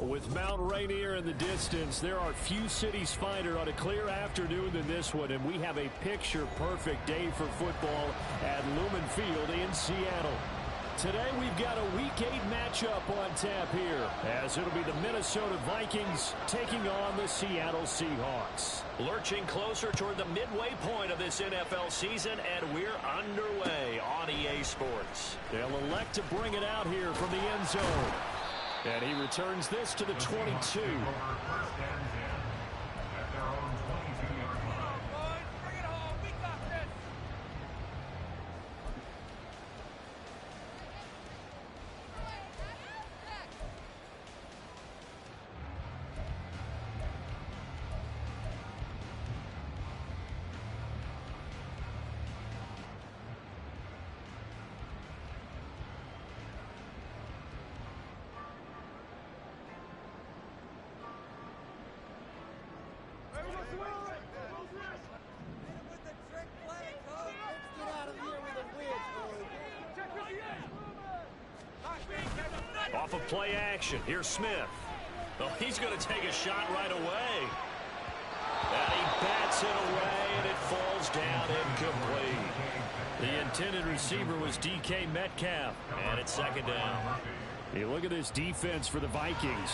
With Mount Rainier in the distance, there are few cities finer on a clear afternoon than this one, and we have a picture-perfect day for football at Lumen Field in Seattle. Today we've got a Week 8 matchup on tap here, as it'll be the Minnesota Vikings taking on the Seattle Seahawks. Lurching closer toward the midway point of this NFL season, and we're underway on EA Sports. They'll elect to bring it out here from the end zone. And he returns this to the 22. Off of play action, here's Smith. Oh, he's going to take a shot right away. And he bats it away, and it falls down incomplete. The intended receiver was DK Metcalf, and it's second down. Hey, look at this defense for the Vikings.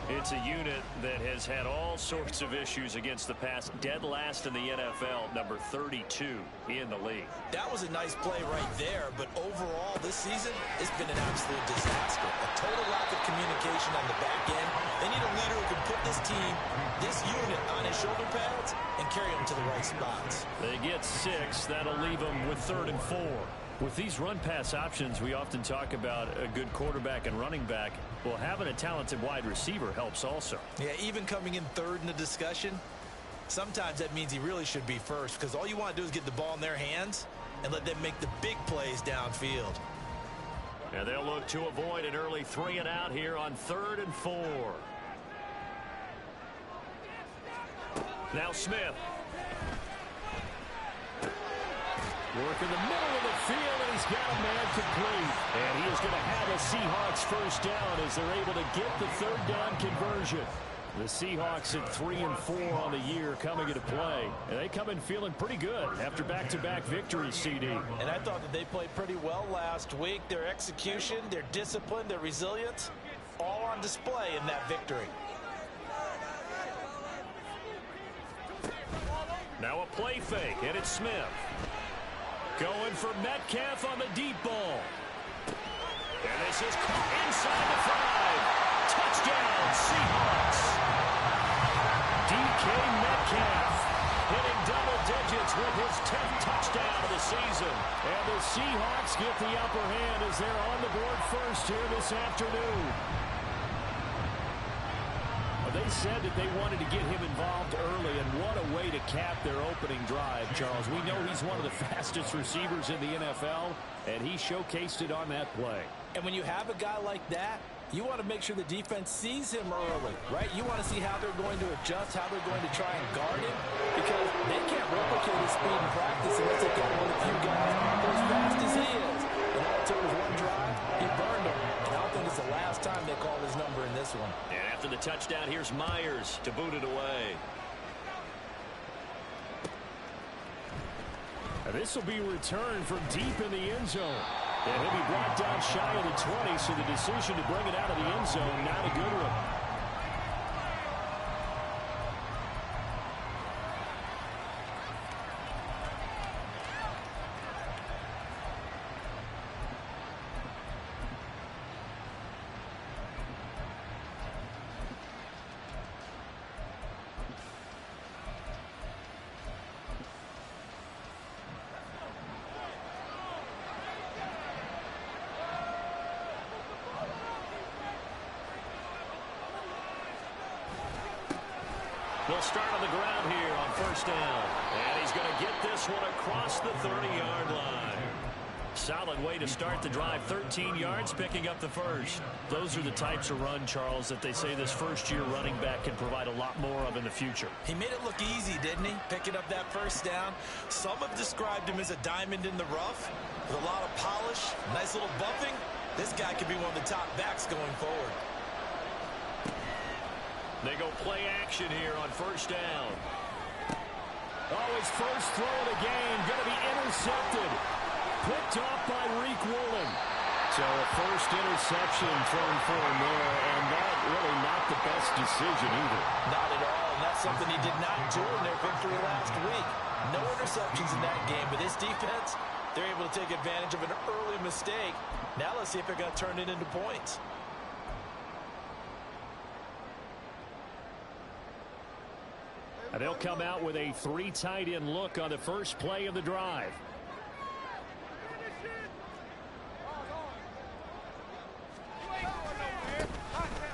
It's a unit that has had all sorts of issues against the pass. Dead last in the NFL, number 32 in the league. That was a nice play right there, but overall this season, it's been an absolute disaster. A total lack of communication on the back end. They need a leader who can put this team, this unit, on his shoulder pads and carry them to the right spots. They get 6. That'll leave them with 3rd and 4. With these run-pass options, we often talk about a good quarterback and running back. Well, having a talented wide receiver helps also. Yeah, even coming in 3rd in the discussion, sometimes that means he really should be first, because all you want to do is get the ball in their hands and let them make the big plays downfield. And they'll look to avoid an early 3 and out here on 3rd and 4. Now Smith. Work in the middle of the field, and he's got a man complete. And he is going to have a Seahawks first down as they're able to get the 3rd down conversion. The Seahawks at 3 and 4 on the year coming into play. And they come in feeling pretty good after back-to-back victories, CD. And I thought that they played pretty well last week. Their execution, their discipline, their resilience, all on display in that victory. Now a play fake, and it's Smith. Going for Metcalf on the deep ball. And this is caught inside the 5. Touchdown, Seahawks. DK Metcalf hitting double digits with his 10th touchdown of the season. And the Seahawks get the upper hand as they're on the board first here this afternoon. They said that they wanted to get him involved early, and what a way to cap their opening drive, Charles. We know he's one of the fastest receivers in the NFL, and he showcased it on that play. And when you have a guy like that, you want to make sure the defense sees him early, right? You want to see how they're going to adjust, how they're going to try and guard him, because they can't replicate his speed in practice unless they've got one of the few guys as fast as he is. And all it took was one drive, he burned him. And I don't think it's the last time they call his number in this one. And after the touchdown, here's Myers to boot it away. And this will be returned from deep in the end zone. And he'll be brought down shy of the 20, so the decision to bring it out of the end zone, not a good one. They'll start on the ground here on first down. And he's going to get this one across the 30-yard line. Solid way to start the drive. 13 yards, picking up the first. Those are the types of run, Charles, that they say this first-year running back can provide a lot more of in the future. He made it look easy, didn't he? Picking up that first down. Some have described him as a diamond in the rough with a lot of polish, nice little buffing. This guy could be one of the top backs going forward. They go play action here on first down. Oh, his first throw of the game going to be intercepted. Picked off by Reek Woolen. So a first interception thrown for him there, and that really not the best decision either. Not at all, and that's something he did not do in their victory last week. No interceptions in that game, but this defense, they're able to take advantage of an early mistake. Now let's see if they're going to turn it into points. And they'll come out with a 3 tight end look on the first play of the drive.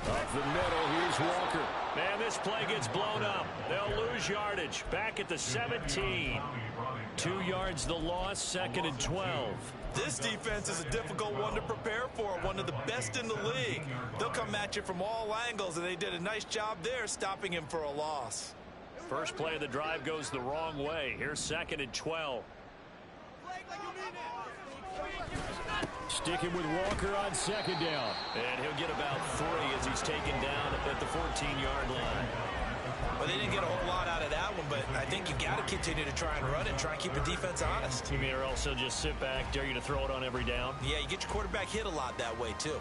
Up the middle, here's Walker. Man, this play gets blown up. They'll lose yardage. Back at the 17. 2 yards the loss, 2nd and 12. This defense is a difficult one to prepare for, one of the best in the league. They'll come at you from all angles, and they did a nice job there stopping him for a loss. First play of the drive goes the wrong way. Here's 2nd and 12. Sticking with Walker on 2nd down. And he'll get about 3 as he's taken down at the 14-yard line. Well, they didn't get a whole lot out of that one, but I think you got to continue to try and run it, try and keep the defense honest. You mean or also just sit back, dare you to throw it on every down? Yeah, you get your quarterback hit a lot that way, too.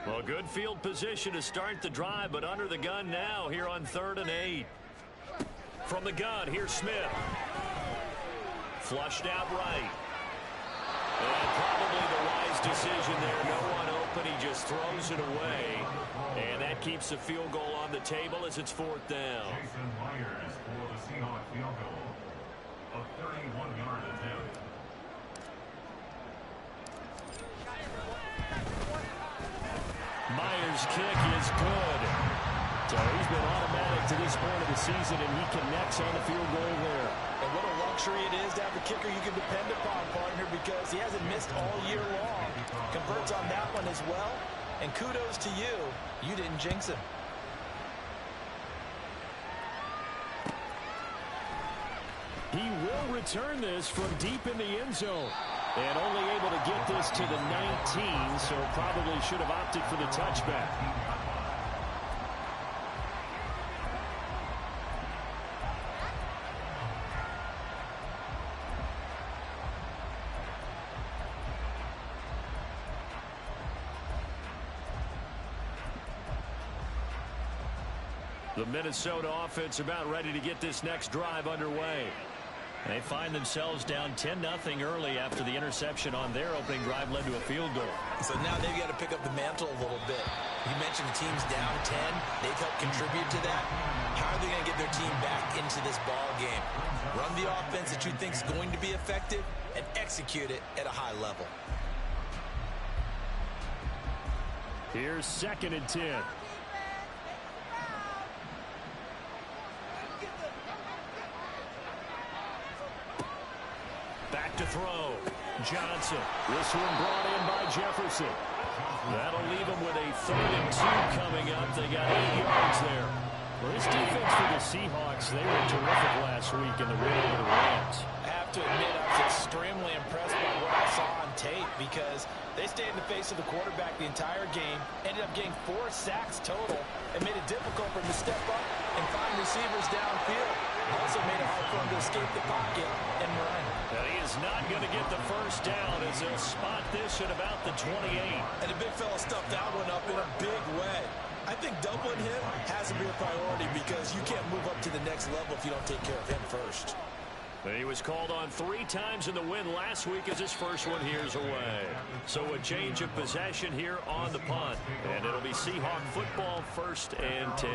Well, good field position to start the drive, but under the gun now here on 3rd and 8. From the gun, here's Smith. Flushed out right. And probably the wise decision there. No one open. He just throws it away. And that keeps the field goal on the table as it's 4th down. Jason Myers for the Seahawks field goal. A 31-yard attempt. Myers' kick is good. So he's been automatic to this point of the season, and he connects on the field goal there. And what a luxury it is to have a kicker you can depend upon, partner, because he hasn't missed all year long. Converts on that one as well. And kudos to you. You didn't jinx him. He will return this from deep in the end zone. And only able to get this to the 19, so probably should have opted for the touchback. The Minnesota offense about ready to get this next drive underway. They find themselves down 10-0 early after the interception on their opening drive led to a field goal. So now they've got to pick up the mantle a little bit. You mentioned the team's down 10. They've helped contribute to that. How are they going to get their team back into this ball game? Run the offense that you think is going to be effective and execute it at a high level. Here's 2nd and 10. Back to throw. Johnson. This one brought in by Jefferson. That'll leave them with a 3rd and 2 coming up. They got 8 yards there. Well, this defense for the Seahawks, they were terrific last week in the win over the Rams. I have to admit, I was extremely impressed by what I saw on tape because they stayed in the face of the quarterback the entire game, ended up getting 4 sacks total, and made it difficult for him to step up and find receivers downfield. Also made it hard for him to escape the pocket and run. And he is not going to get the first down as they'll spot this at about the 28. And the big fella stuffed that one up in a big way. I think doubling him has to be a priority because you can't move up to the next level if you don't take care of him first. And he was called on 3 times in the win last week as his first one here's away. So a change of possession here on the punt. And it'll be Seahawk football 1st and 10.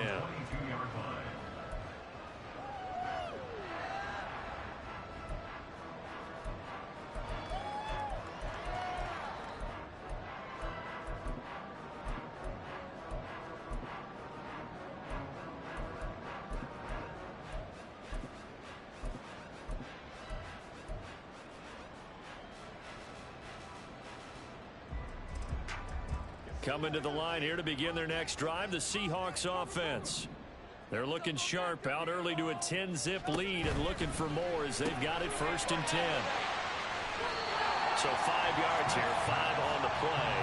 Coming to the line here to begin their next drive, the Seahawks offense. They're looking sharp, out early to a 10-zip lead and looking for more as they've got it 1st and 10. So 5 yards here, 5 on the play,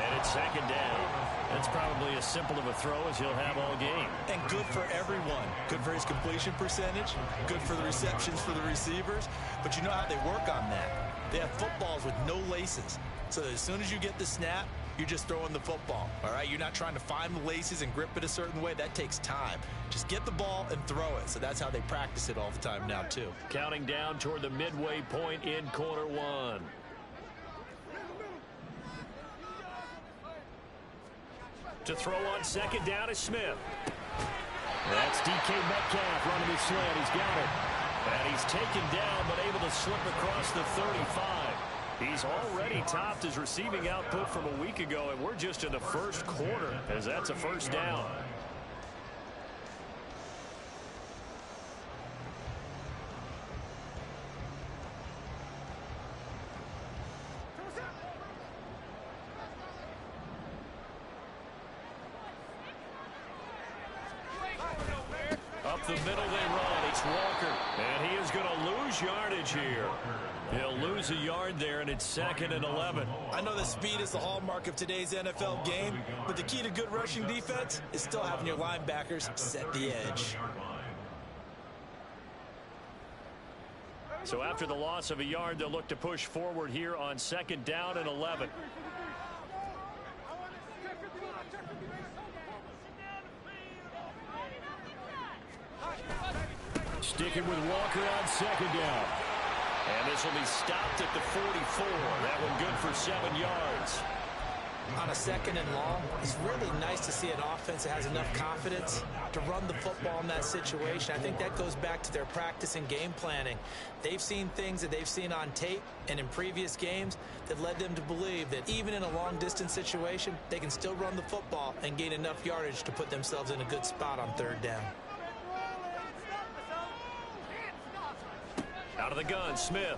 and it's 2nd down. That's probably as simple of a throw as he'll have all game. And good for everyone. Good for his completion percentage, good for the receptions for the receivers, but you know how they work on that. They have footballs with no laces, so as soon as you get the snap, you're just throwing the football, all right? You're not trying to find the laces and grip it a certain way. That takes time. Just get the ball and throw it. So that's how they practice it all the time now, too. Counting down toward the midway point in quarter 1. To throw on 2nd down is Smith. That's DK Metcalf running his slant. He's got it. And he's taken down, but able to slip across the 35. He's already topped his receiving output from a week ago, and we're just in the 1st quarter as that's a 1st down. Up the middle they run. It's Walker, and he is going to lose yardage here. He'll lose a yard there, and it's 2nd and 11. I know that speed is the hallmark of today's NFL game, but the key to good rushing defense is still having your linebackers set the edge. So after the loss of a yard, they'll look to push forward here on 2nd down and 11. Sticking with Walker on 2nd down. And this will be stopped at the 44. That one good for 7 yards. On a 2nd and long, it's really nice to see an offense that has enough confidence to run the football in that situation. I think that goes back to their practice and game planning. They've seen things that they've seen on tape and in previous games that led them to believe that even in a long-distance situation, they can still run the football and gain enough yardage to put themselves in a good spot on 3rd down. Out of the gun, Smith. Able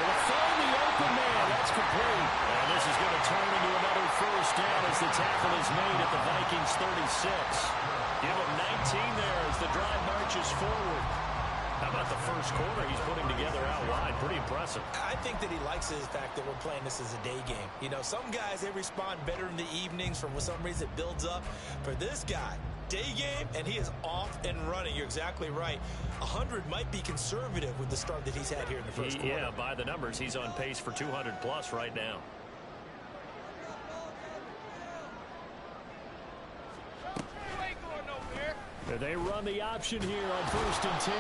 to find the open man. That's complete. And this is going to turn into another 1st down as the tackle is made at the Vikings 36. Give him 19 there as the drive marches forward. How about the 1st quarter he's putting together out wide? Pretty impressive. I think that he likes the fact that we're playing this as a day game. You know, some guys, they respond better in the evenings. For some reason, it builds up. For this guy, day game, and he is off and running. You're exactly right. 100 might be conservative with the start that he's had here in the 1st quarter. Yeah, by the numbers, he's on pace for 200+ right now. They run the option here on 1st and 10.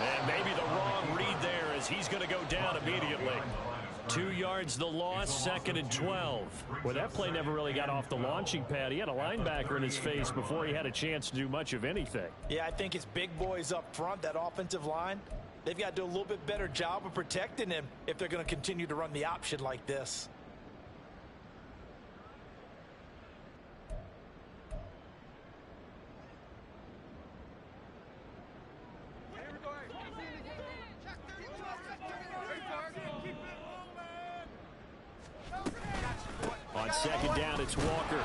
And maybe the wrong read there as he's going to go down immediately. 2 yards the loss, 2nd and 12. Well, that play never really got off the launching pad. He had a linebacker in his face before he had a chance to do much of anything. Yeah, I think it's big boys up front, that offensive line. They've got to do a little bit better job of protecting him if they're going to continue to run the option like this. On 2nd down, it's Walker.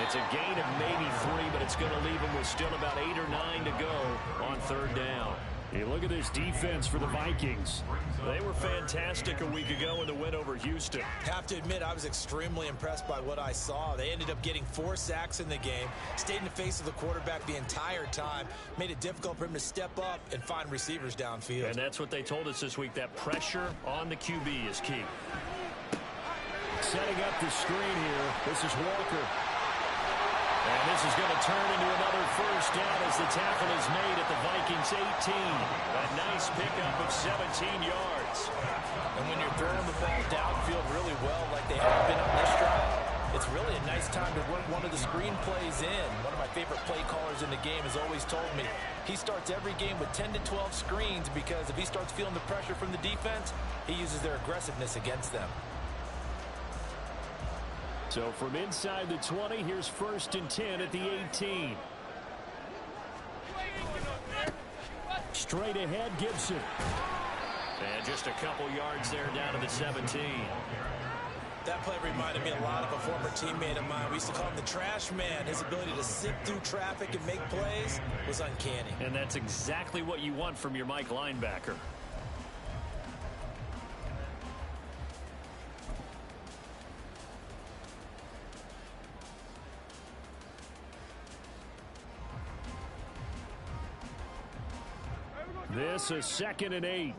It's a gain of maybe 3, but it's going to leave him with still about 8 or 9 to go on 3rd down. You look at this defense for the Vikings. They were fantastic a week ago in the win over Houston. Have to admit, I was extremely impressed by what I saw. They ended up getting 4 sacks in the game, stayed in the face of the quarterback the entire time, made it difficult for him to step up and find receivers downfield. And that's what they told us this week, that pressure on the QB is key. Setting up the screen here, this is Walker. And this is going to turn into another 1st down as the tackle is made at the Vikings 18. A nice pickup of 17 yards. And when you're throwing the ball downfield really well like they have been on this drive, it's really a nice time to work one of the screen plays in. One of my favorite play callers in the game has always told me he starts every game with 10 to 12 screens because if he starts feeling the pressure from the defense, he uses their aggressiveness against them. So from inside the 20, here's 1st and 10 at the 18. Straight ahead, Gibson. And just a couple yards there down to the 17. That play reminded me a lot of a former teammate of mine. We used to call him the trash man. His ability to sift through traffic and make plays was uncanny. And that's exactly what you want from your Mike linebacker. This is 2nd and 8.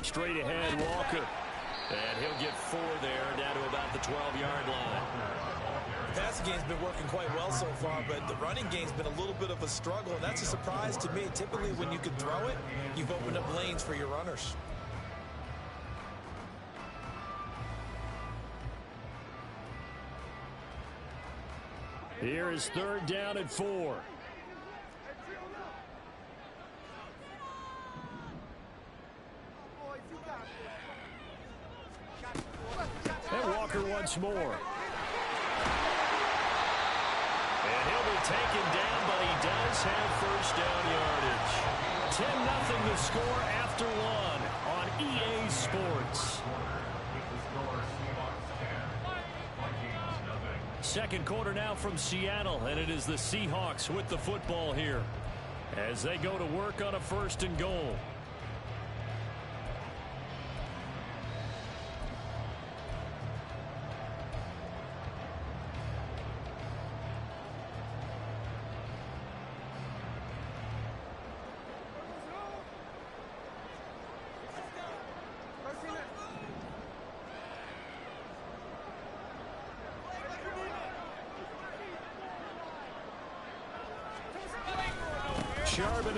Straight ahead, Walker. And he'll get 4 there, down to about the 12-yard line. The passing game's been working quite well so far, but the running game's been a little bit of a struggle, and that's a surprise to me. Typically, when you can throw it, you've opened up lanes for your runners. Here is 3rd down and 4. And Walker once more. And he'll be taken down, but he does have 1st down yardage. 10-0 the score after 1 on EA Sports. Second quarter now from Seattle, and it is the Seahawks with the football here as they go to work on a 1st and goal. Charbonnet,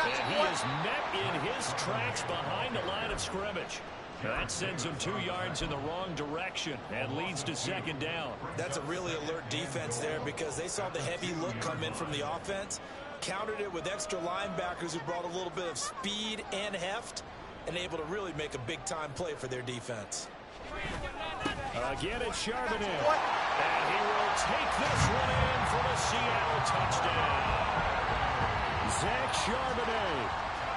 and he is met in his tracks behind the line of scrimmage. That sends him 2 yards in the wrong direction and leads to 2nd down. That's a really alert defense there because they saw the heavy look come in from the offense, countered it with extra linebackers who brought a little bit of speed and heft, and able to really make a big-time play for their defense. Again, it's Charbonnet, and he will take this one in for the Seattle touchdown. Zach Charbonnet,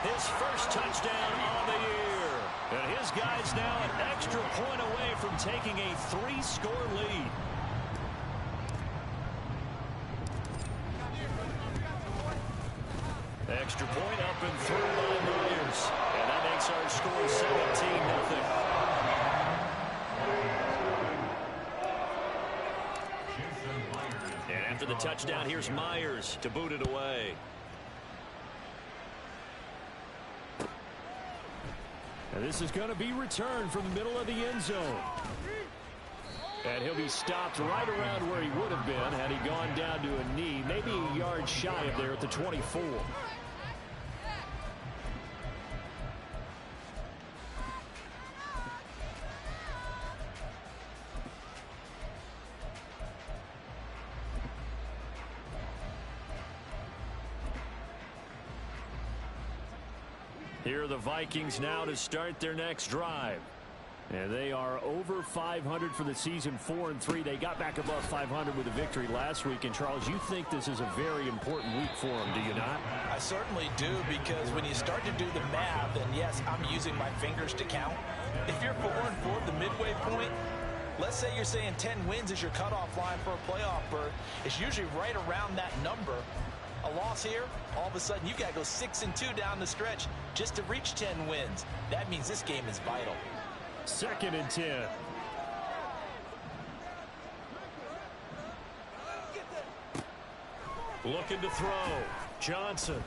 his 1st touchdown on the year. And his guy's now an extra point away from taking a 3-score lead. Extra point up and through by Myers. And that makes our score 17-0. And after the touchdown, here's Myers to boot it away. And this is going to be returned from the middle of the end zone. And he'll be stopped right around where he would have been had he gone down to a knee, maybe a yard shy of there at the 24. Here are the Vikings now to start their next drive. And they are over 500 for the season, 4-3. They got back above 500 with a victory last week. And, Charles, you think this is a very important week for them, do you not? I certainly do, because when you start to do the math, and yes, I'm using my fingers to count. If you're 4-4 at the midway point, let's say you're saying 10 wins is your cutoff line for a playoff berth. It's usually right around that number. A loss here, all of a sudden you got to go 6-2 down the stretch just to reach 10 wins. That means this game is vital. 2nd and 10. Looking to throw. Johnson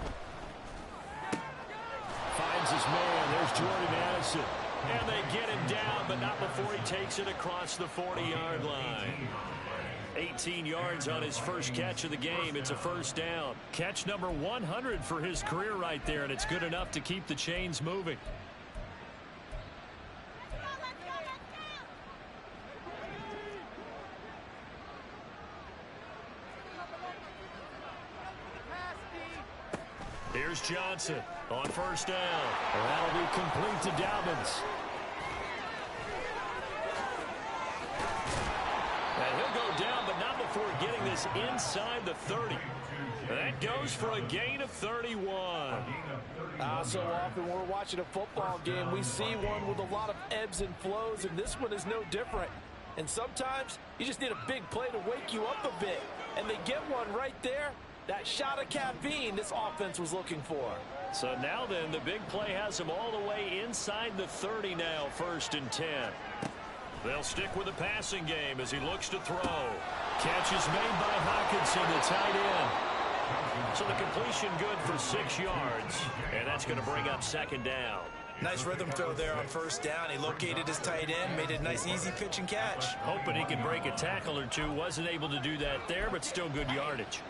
finds his man. There's Jordan Addison. And they get him down, but not before he takes it across the 40-yard line. 18 yards on his first catch of the game. It's a 1st down. Catch number 100 for his career right there, and it's good enough to keep the chains moving. Here's Johnson on 1st down. That'll be complete to Dobbins. And he'll go down, but not before getting is inside the 30. That goes for a gain of 31. So often we're watching a football game, we see one with a lot of ebbs and flows, and this one is no different. And sometimes you just need a big play to wake you up a bit. And they get one right there. That shot of caffeine this offense was looking for. So now then, the big play has him all the way inside the 30 now, 1st and 10. They'll stick with the passing game as he looks to throw. Catch is made by Hawkinson, the tight end. So the completion good for 6 yards, and that's going to bring up 2nd down. Nice rhythm throw there on 1st down. He located his tight end, made it a nice easy pitch and catch. Hoping he could break a tackle or two. Wasn't able to do that there, but still good yardage.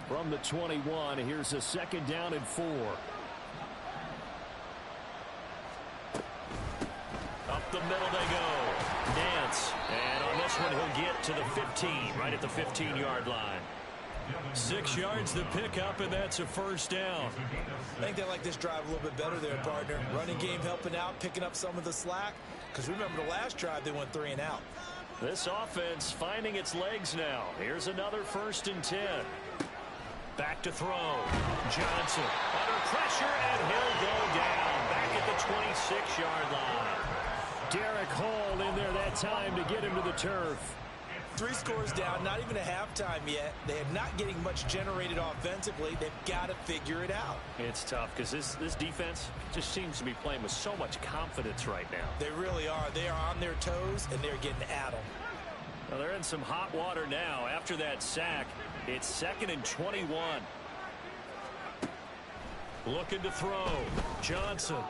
From the 21, here's a 2nd down and 4. Up the middle they go. Nance. And on this one, he'll get to the 15, right at the 15-yard line. 6 yards to pick up, and that's a 1st down. I think they like this drive a little bit better there, partner. Running game helping out, picking up some of the slack. Because remember the last drive, they went 3 and out. This offense finding its legs now. Here's another 1st and 10. Back to throw. Johnson under pressure, and he'll go down. Back at the 26-yard line. Derek Hall in there that time to get him to the turf. 3 scores down, not even a halftime yet. They are not getting much generated offensively. They've got to figure it out. It's tough because this defense just seems to be playing with so much confidence right now. They really are. They are on their toes, and they're getting at them. Well, they're in some hot water now. After that sack, it's 2nd and 21. Looking to throw. Johnson.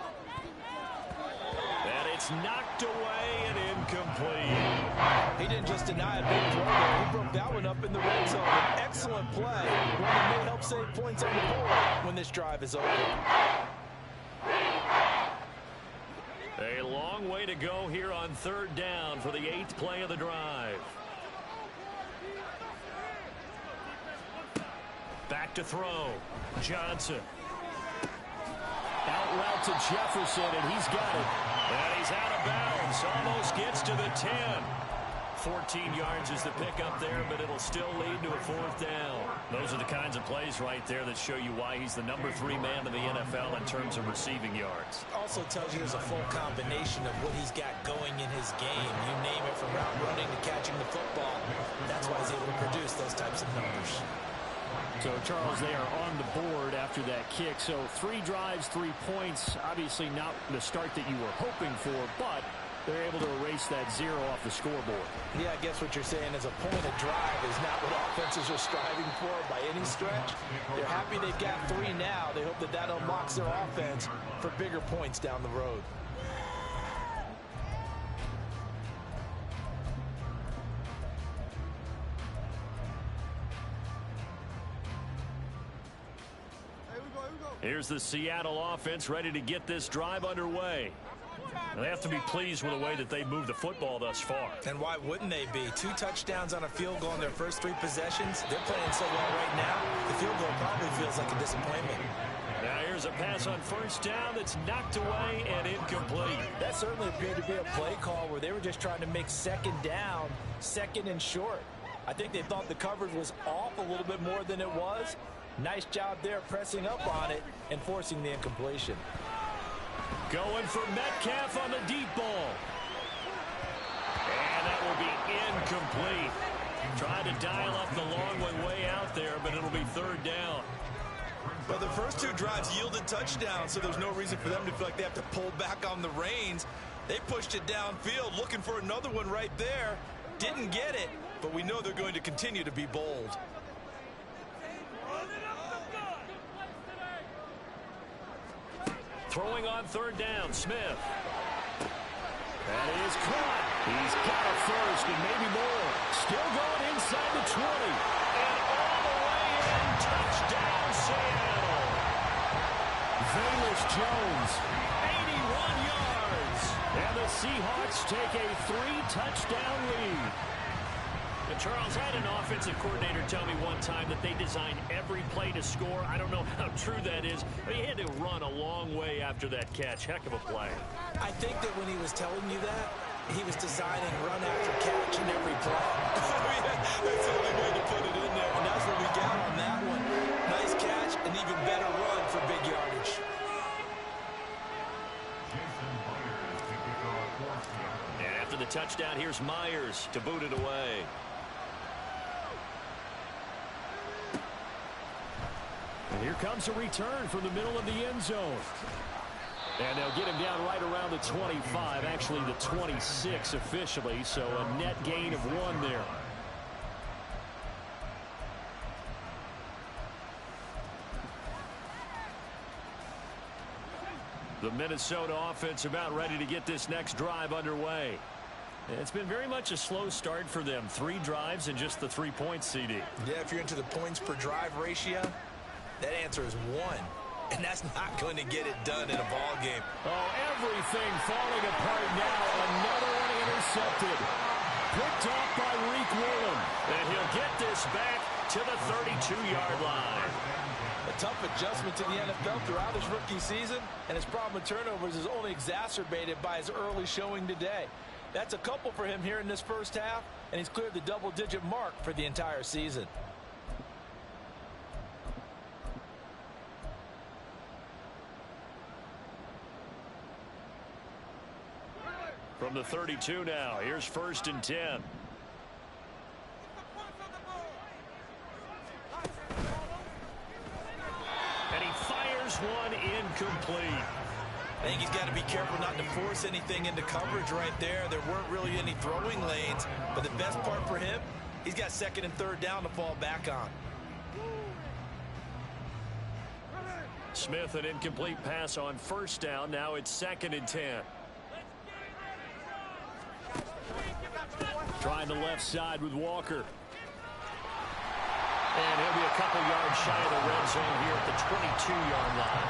And it's knocked away and incomplete. He didn't just deny a big throw there. He broke that one up in the red zone. An excellent play. One that may help save points on the board when this drive is over. A long way to go here on 3rd down for the 8th play of the drive. Back to throw. Johnson. Out route to Jefferson, and he's got it. And he's out of bounds. Almost gets to the 10. 14 yards is the pickup there, but it'll still lead to a 4th down. Those are the kinds of plays right there that show you why he's the number 3 man in the NFL in terms of receiving yards. Also tells you there's a full combination of what he's got going in his game. You name it, from route running to catching the football. That's why he's able to produce those types of numbers. So, Charles, they are on the board after that kick. So 3 drives, 3 points. Obviously not the start that you were hoping for, but they're able to erase that 0 off the scoreboard. Yeah, I guess what you're saying is a point of drive is not what offenses are striving for by any stretch. They're happy they've got 3 now. They hope that that unlocks their offense for bigger points down the road. Here's the Seattle offense ready to get this drive underway. They have to be pleased with the way that they moved the football thus far. And why wouldn't they be? 2 touchdowns on a field goal in their first 3 possessions. They're playing so well right now, the field goal probably feels like a disappointment. Now here's a pass on 1st down that's knocked away and incomplete. That certainly appeared to be a play call where they were just trying to make 2nd down, 2nd and short. I think they thought the coverage was off a little bit more than it was. Nice job there pressing up on it and forcing the incompletion. Going for Metcalf on the deep ball. And that will be incomplete. Trying to dial up the long one way out there, but it'll be 3rd down. Well, the first 2 drives yielded touchdowns, so there's no reason for them to feel like they have to pull back on the reins. They pushed it downfield, looking for another one right there. Didn't get it, but we know they're going to continue to be bold. Throwing on 3rd down, Smith. That is caught. He's got a first and maybe more. Still going inside the 20. And all the way in. Touchdown, Seattle. Velus Jones, 81 yards. And the Seahawks take a 3-touchdown lead. But Charles, I had an offensive coordinator tell me one time that they designed every play to score. I don't know how true that is, but he had to run a long way after that catch. Heck of a play. I think that when he was telling you that, he was designing run after catch in every play. That's the only way to put it in there, and that's what we got on that one. Nice catch, an even better run for big yardage. And after the touchdown, here's Myers to boot it away. And here comes a return from the middle of the end zone. And they'll get him down right around the 25, actually the 26 officially, so a net gain of 1 there. The Minnesota offense about ready to get this next drive underway. It's been very much a slow start for them. 3 drives and just the 3 points, CD. Yeah, if you're into the points per drive ratio, that answer is 1. And that's not going to get it done in a ball game. Oh, everything falling apart now. Another one intercepted. Picked off by Reek Woolen. And he'll get this back to the 32-yard line. A tough adjustment to the NFL throughout his rookie season, and his problem with turnovers is only exacerbated by his early showing today. That's a couple for him here in this first half, and he's cleared the double-digit mark for the entire season. From the 32 now, here's 1st and 10. And he fires one incomplete. I think he's got to be careful not to force anything into coverage right there. There weren't really any throwing lanes, but the best part for him, he's got 2nd and 3rd down to fall back on. Smith, an incomplete pass on 1st down. Now it's 2nd and 10. Trying the left side with Walker. And he'll be a couple yards shy of the red zone here at the 22-yard line.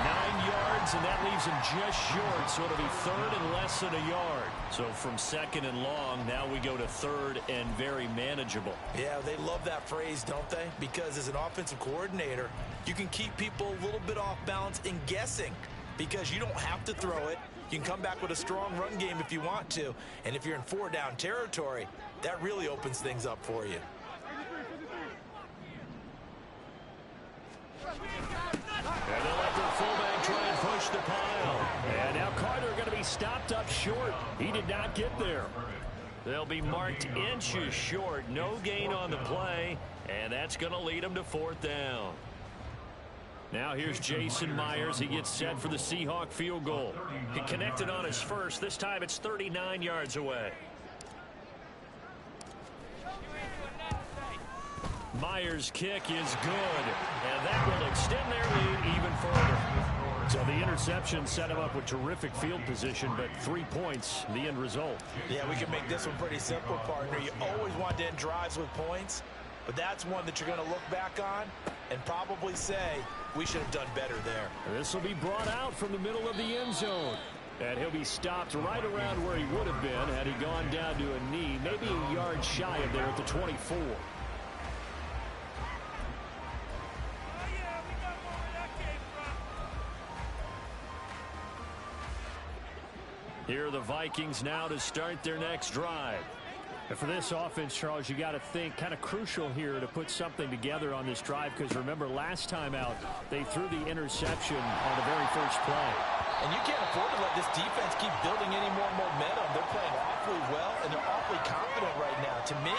9 yards, and that leaves him just short, so it'll be 3rd and less than a yard. So from 2nd and long, now we go to 3rd and very manageable. Yeah, they love that phrase, don't they? Because as an offensive coordinator, you can keep people a little bit off balance in guessing because you don't have to throw it. You can come back with a strong run game if you want to. And if you're in 4-down territory, that really opens things up for you. And they'll let their fullback try and push the pile. And now Carter going to be stopped up short. He did not get there. They'll be marked inches short. No gain on the play. And that's going to lead them to 4th down. Now here's Jason Myers. He gets set for the Seahawk field goal. He connected on his first. This time it's 39 yards away. Myers' kick is good. And that will extend their lead even further. So the interception set him up with terrific field position, but 3 points, the end result. Yeah, we can make this one pretty simple, partner. You always want to end drives with points, but that's one that you're going to look back on and probably say, we should have done better there. This will be brought out from the middle of the end zone. And he'll be stopped right around where he would have been had he gone down to a knee, maybe a yard shy of there at the 24. Here are the Vikings now to start their next drive. And for this offense, Charles, you got to think kind of crucial here to put something together on this drive, because remember last time out they threw the interception on the very first play. And you can't afford to let this defense keep building any more momentum. They're playing awfully well, and they're awfully confident right now. To me,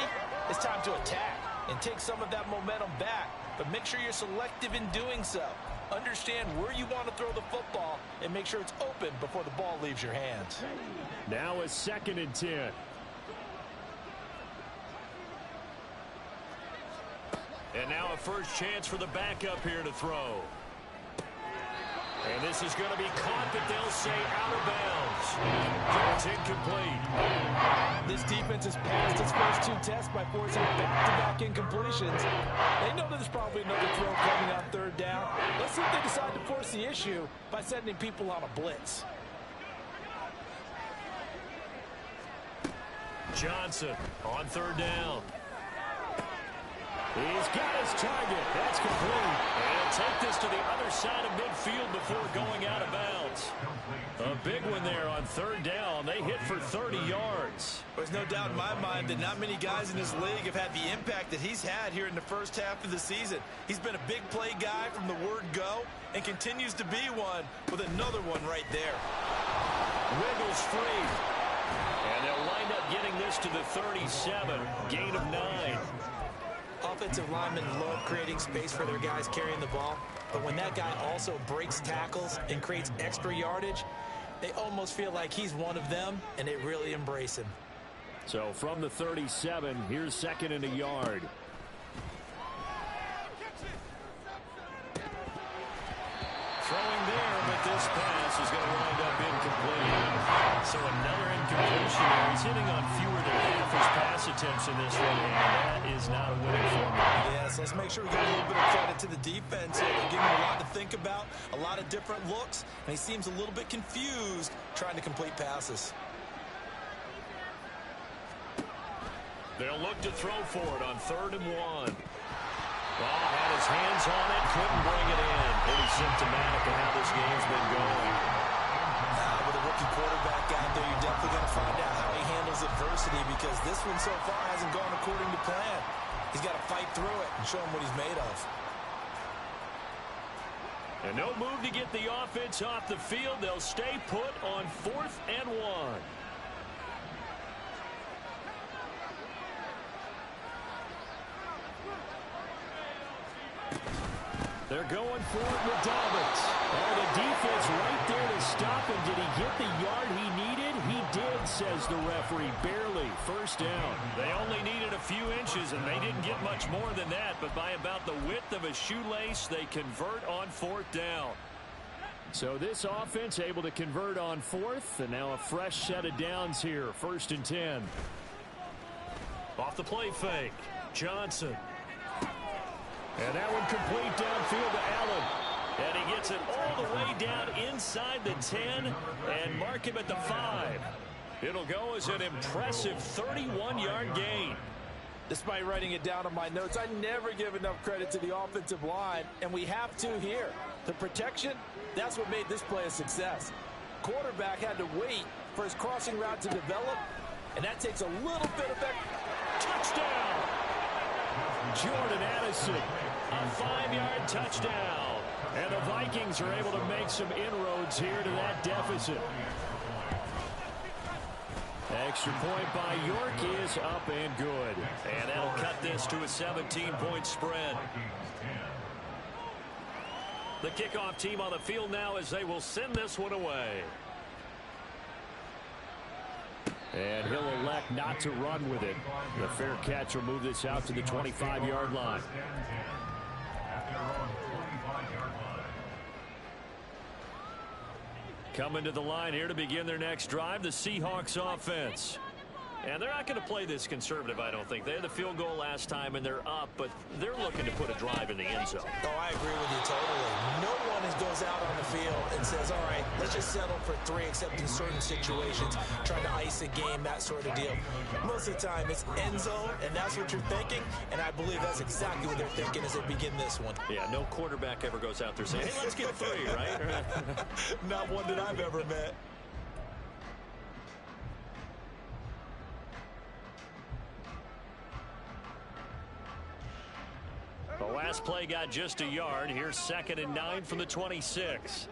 it's time to attack and take some of that momentum back, but make sure you're selective in doing so. Understand where you want to throw the football and make sure it's open before the ball leaves your hands. Now a 2nd and 10. And now a first chance for the backup here to throw. And this is going to be caught, but they'll say out of bounds. It's incomplete. This defense has passed its first 2 tests by forcing back-to-back incompletions. They know there's probably another throw coming on 3rd down. Let's see if they decide to force the issue by sending people on a blitz. Johnson on 3rd down. He's got his target. That's complete. And take this to the other side of midfield before going out of bounds. A big one there on third down. They hit for 30 yards. There's no doubt in my mind that not many guys in this league have had the impact that he's had here in the first half of the season. He's been a big play guy from the word go and continues to be one with another one right there. Wiggles free. And they'll wind up getting this to the 37. Gain of 9. Offensive linemen love creating space for their guys carrying the ball. But when that guy also breaks tackles and creates extra yardage, they almost feel like he's one of them, and they really embrace him. So from the 37, here's second and a yard. Throwing there, but this pass is going to wind up incomplete. So another incompletion. He's hitting on fewer than half his pass attempts in this one, and that is not a winning formula. Yes, let's make sure we give a little bit of credit to the defense here. They're giving him a lot to think about, a lot of different looks, and he seems a little bit confused trying to complete passes. They'll look to throw for it on 3rd and 1. Well, had his hands on it, couldn't bring it in. Pretty symptomatic of how this game's been going. With a rookie quarterback out there, you're definitely going to find out how he handles adversity, because this one so far hasn't gone according to plan. He's got to fight through it and show him what he's made of. And no move to get the offense off the field. They'll stay put on 4th and 1. They're going for it with Dobbins. Oh, the defense right there to stop him. Did he get the yard he needed? He did, says the referee. Barely. First down. They only needed a few inches, and they didn't get much more than that. But by about the width of a shoelace, they convert on 4th down. So this offense able to convert on 4th, and now a fresh set of downs here. 1st and 10. Off the play fake. Johnson. And that one complete downfield to Allen. And he gets it all the way down inside the 10 and mark him at the 5. It'll go as an impressive 31-yard gain. Despite writing it down on my notes, I never give enough credit to the offensive line, and we have to here. The protection, that's what made this play a success. Quarterback had to wait for his crossing route to develop, and that takes a little bit of touchdown. Jordan Addison, a 5-yard touchdown. And the Vikings are able to make some inroads here to that deficit. Extra point by York is up and good. And that'll cut this to a 17-point spread. The kickoff team on the field now as they will send this one away. And he'll elect not to run with it. The fair catch will move this out to the 25-yard line. Coming to the line here to begin their next drive, the Seahawks offense. And they're not going to play this conservative, I don't think. They had the field goal last time, and they're up, but they're looking to put a drive in the end zone. Oh, I agree with you totally. No one goes out on the field and says, all right, let's just settle for 3, except in certain situations, trying to ice a game, that sort of deal. Most of the time, it's end zone, and that's what you're thinking, and I believe that's exactly what they're thinking as they begin this one. Yeah, no quarterback ever goes out there saying, hey, let's get 3, right? Not one that I've ever met. The last play got just a yard. Here's 2nd and 9 from the 26.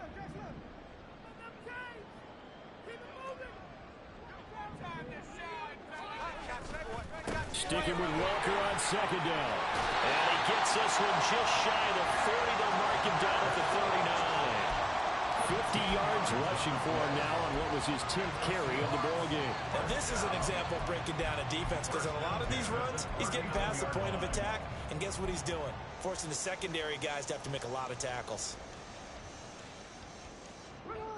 Sticking with Walker on 2nd down. And he gets this one just shy of the 40. They'll mark him down at the 39. 50 yards rushing for him now on what was his 10th carry of the ball game. Now this is an example of breaking down a defense, because on a lot of these runs, he's getting past the point of attack, and guess what he's doing? Forcing the secondary guys to have to make a lot of tackles.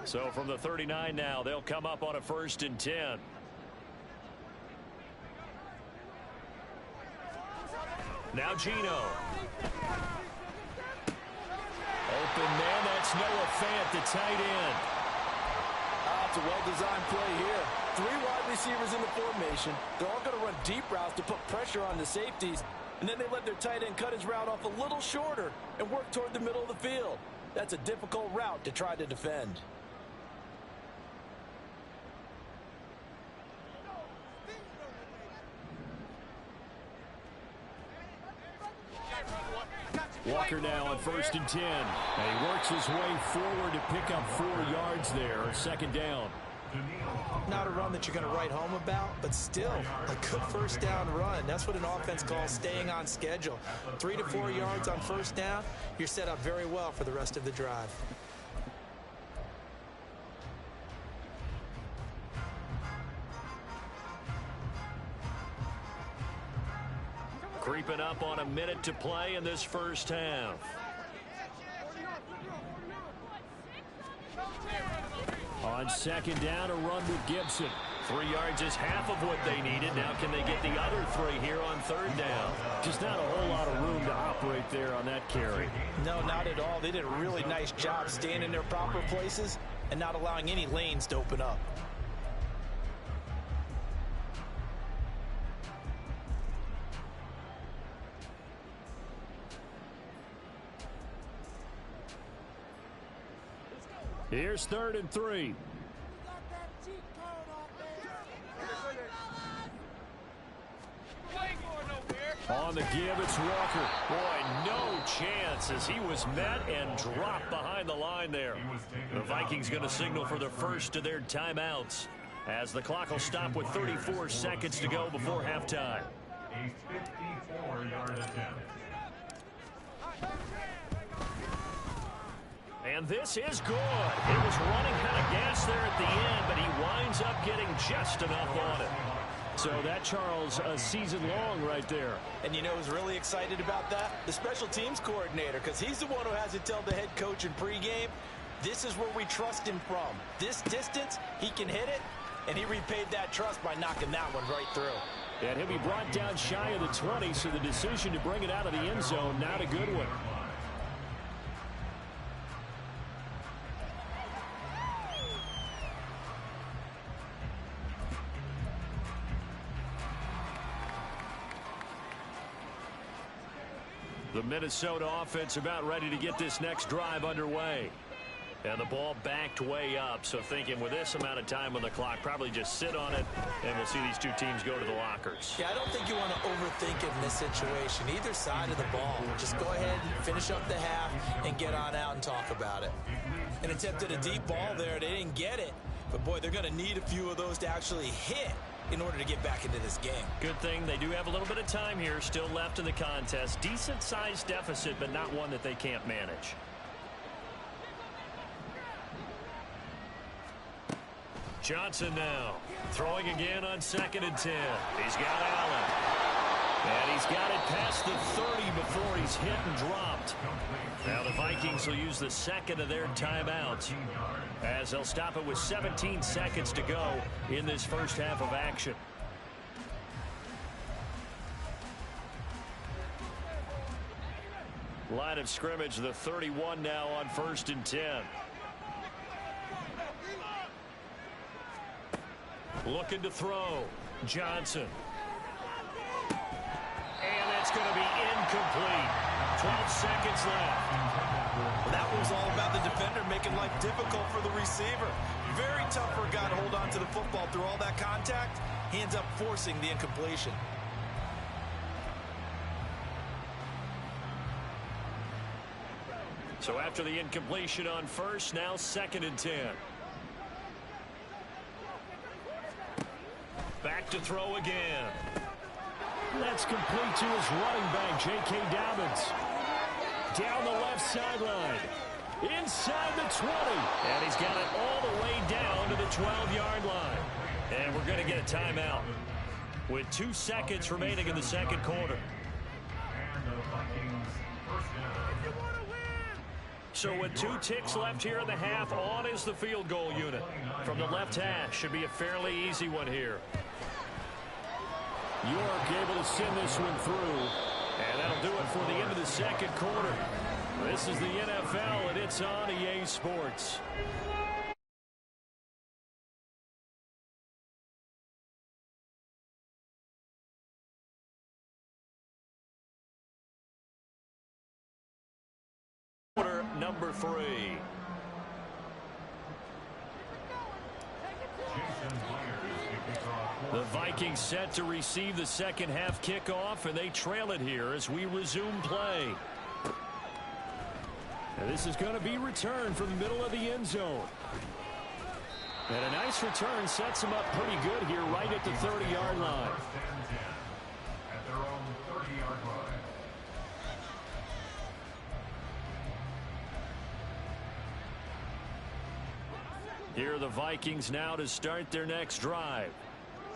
So from the 39 now, they'll come up on a 1st and 10. Now Gino. Open man, that's Noah Fant, the tight end. It's a well-designed play here. 3 wide receivers in the formation. They're all going to run deep routes to put pressure on the safeties. And then they let their tight end cut his route off a little shorter and work toward the middle of the field. That's a difficult route to try to defend. Walker now on 1st and 10. And he works his way forward to pick up 4 yards there. 2nd down. Not a run that you're going to write home about, but still a good 1st down run. That's what an offense calls staying on schedule. 3 to 4 yards on 1st down, you're set up very well for the rest of the drive. Creeping up on a minute to play in this first half. On 2nd down, a run with Gibson. 3 yards is half of what they needed. Now can they get the other 3 here on 3rd down? Just not a whole lot of room to operate there on that carry. No, not at all. They did a really nice job staying in their proper places and not allowing any lanes to open up. Here's 3rd and 3. On the give, it's Walker. Boy, no chance as he was met and dropped behind the line there. The Vikings going to signal for the first of their timeouts as the clock will stop with 34 seconds to go before halftime. A 54-yard attempt. And this is good. It was running kind of gas there at the end, but he winds up getting just enough on it. So that, Charles, a season long right there. And you know who's really excited about that? The special teams coordinator, because he's the one who has to tell the head coach in pregame, this is where we trust him from. This distance, he can hit it, and he repaid that trust by knocking that one right through. And he'll be brought down shy of the 20, so the decision to bring it out of the end zone, not a good one. The Minnesota offense about ready to get this next drive underway. And the ball backed way up, so thinking with this amount of time on the clock, probably just sit on it, and we'll see these two teams go to the lockers. Yeah, I don't think you want to overthink it in this situation. Either side of the ball. Just go ahead and finish up the half and get on out and talk about it. And attempted a deep ball there. They didn't get it. But, boy, they're going to need a few of those to actually hit in order to get back into this game. Good thing they do have a little bit of time here still left in the contest. Decent-sized deficit, but not one that they can't manage. Johnson now throwing again on 2nd and 10. He's got Allen. And he's got it past the 30 before he's hit and dropped. Now the Vikings will use the second of their timeouts as they'll stop it with 17 seconds to go in this first half of action. Line of scrimmage, the 31 now on 1st and 10. Looking to throw. Johnson. And that's going to be incomplete. 12 seconds left. Well, that was all about the defender making life difficult for the receiver. Very tough for a guy to hold on to the football through all that contact. He ends up forcing the incompletion. So after the incompletion on 1st, now 2nd and 10. Back to throw again. That's complete to his running back, J.K. Dobbins. Down the left sideline. Inside the 20. And he's got it all the way down to the 12-yard line. And we're going to get a timeout with 2 seconds remaining in the second quarter. And the Vikings first down. So with 2 ticks left here in the half, on is the field goal unit. From the left hash, should be a fairly easy one here. York able to send this one through. And that'll do it for the end of the second quarter. This is the NFL, and it's on EA Sports. 3. The Vikings set to receive the second half kickoff, and they trail it here as we resume play. And this is going to be returned from the middle of the end zone. And a nice return sets them up pretty good here right at the 30-yard line. At their own 30-yard line. Here are the Vikings now to start their next drive.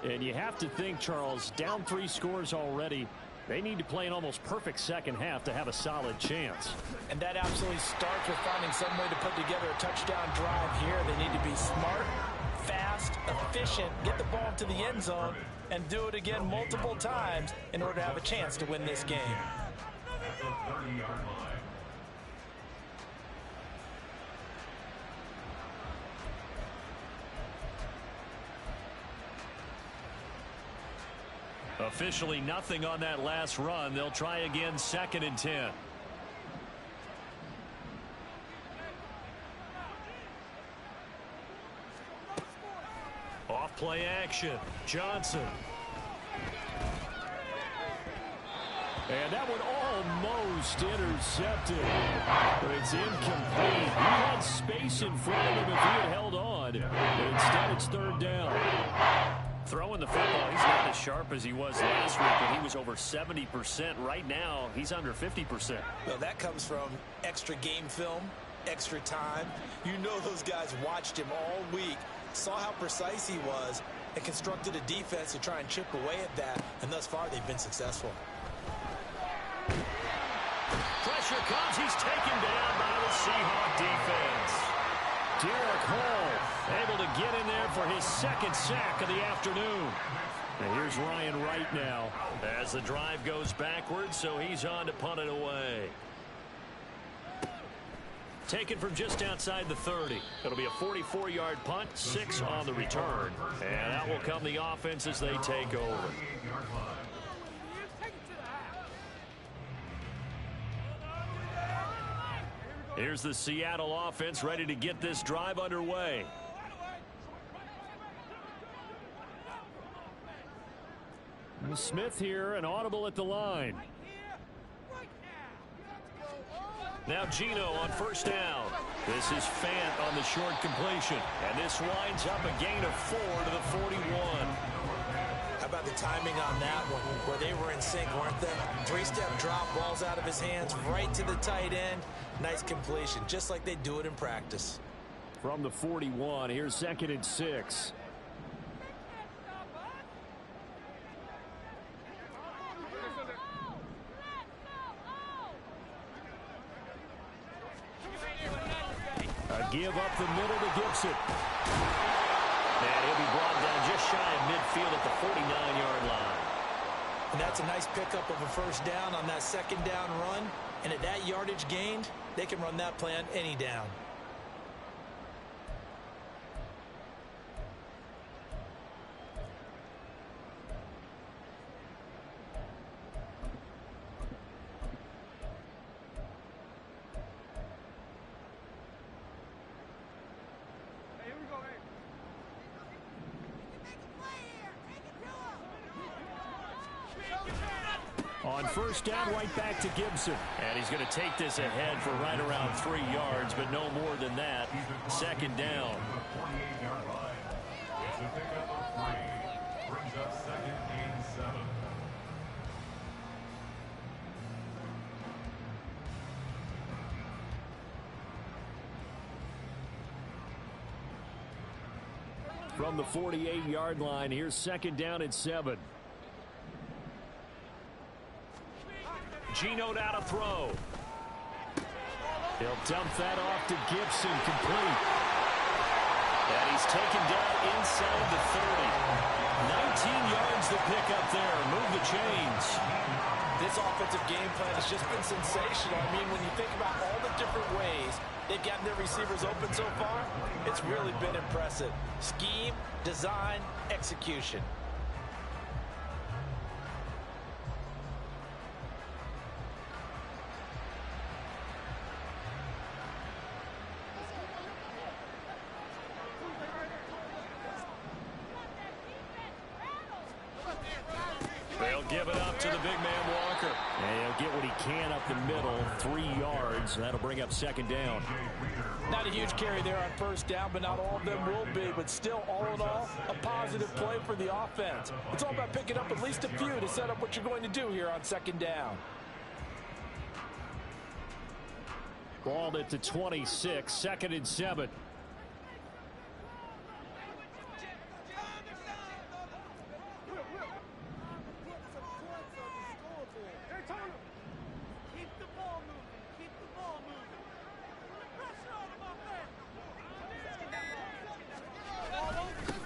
And you have to think, Charles, down 3 scores already. They need to play an almost perfect second half to have a solid chance. And that absolutely starts with finding some way to put together a touchdown drive here. They need to be smart, fast, efficient, get the ball to the end zone, and do it again multiple times in order to have a chance to win this game. At the 30-yard line. Officially nothing on that last run. They'll try again, 2nd and 10. Off play action. Johnson. And that one almost intercepted. But it's incomplete. He had space in front of him if he had held on. Instead, it's 3rd down. Throwing the football, he's not as sharp as he was last week, but he was over 70%. Right now, he's under 50%. Well, that comes from extra game film, extra time. You know those guys watched him all week, saw how precise he was, and constructed a defense to try and chip away at that. And thus far, they've been successful. Pressure comes. He's taken down by the Seahawk defense. Derek Hall able to get in there for his 2nd sack of the afternoon. And here's Ryan Wright now as the drive goes backwards, so he's on to punt it away. Taken from just outside the 30. It'll be a 44-yard punt, 6 on the return. And that will come the offense as they take over. Here's the Seattle offense ready to get this drive underway. Smith here, an audible at the line. Now Gino on 1st down. This is Fant on the short completion. And this winds up a gain of 4 to the 41. How about the timing on that one, where they were in sync, weren't they? 3-step drop, balls out of his hands, right to the tight end. Nice completion, just like they do it in practice. From the 41, here's 2nd and 6. A give up the middle to Gibson. And he'll be brought down just shy of midfield at the 49-yard line. And that's a nice pickup of a 1st down on that 2nd down run. And at that yardage gained, they can run that play on any down. On 1st down, right back to Gibson. And he's going to take this ahead for right around 3 yards, but no more than that. 2nd down. The 48-yard line. It's a pickup of 3. Brings up 2nd and 7. From the 48-yard line, here's 2nd down and 7. Gino now to throw. He'll dump that off to Gibson, complete. And he's taken down inside the 30. 19 yards to pick up there. Move the chains. This offensive game plan has just been sensational. I mean, when you think about all the different ways they've gotten their receivers open so far, it's really been impressive. Scheme, design, execution. can up the middle, 3 yards. That'll bring up second down. Not a huge carry there on first down, but not all of them will be. But still, all in all, a positive play for the offense. It's all about picking up at least a few to set up what you're going to do here on second down. Ball at the 26, 2nd and 7.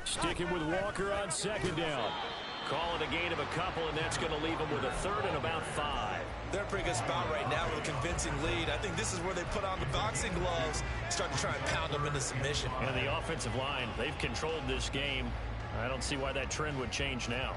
Sticking with Walker on second down. Call it a gain of a couple, and that's going to leave them with a 3rd and about 5. They're in a pretty good spot right now with a convincing lead. I think this is where they put on the boxing gloves and start to try and pound them into submission. And the offensive line, they've controlled this game. I don't see why that trend would change now.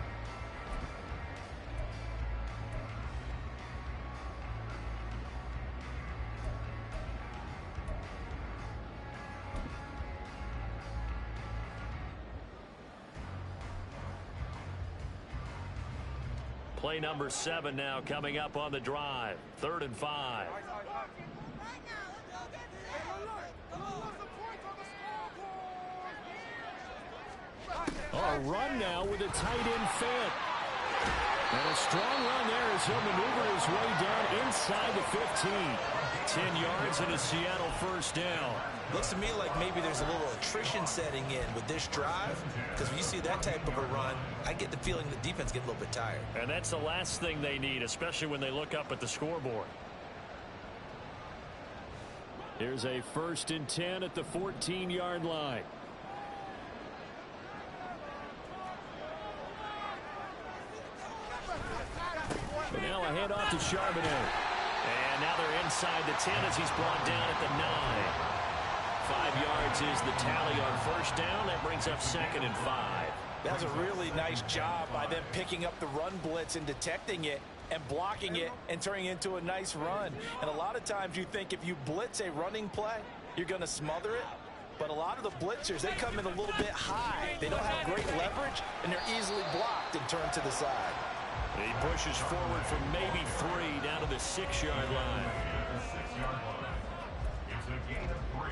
Play number 7 now coming up on the drive. 3rd and 5. A run now with a tight end fit. And a strong run there as he'll maneuver his way down inside the 15. 10 yards and a Seattle first down. Looks to me like maybe there's a little attrition setting in with this drive, because when you see that type of a run, I get the feeling the defense gets a little bit tired. And that's the last thing they need, especially when they look up at the scoreboard. Here's a 1st and 10 at the 14-yard line. But now a handoff to Charbonnet. And now they're inside the 10 as he's brought down at the 9. 5 yards is the tally on first down. That brings up 2nd and 5. That was a really nice job by them picking up the run blitz and detecting it and blocking it and turning it into a nice run. And a lot of times you think if you blitz a running play, you're going to smother it. But a lot of the blitzers, they come in a little bit high. They don't have great leverage, and they're easily blocked and turned to the side. He pushes forward from maybe 3 down to the 6-yard line. It's a gain of 3.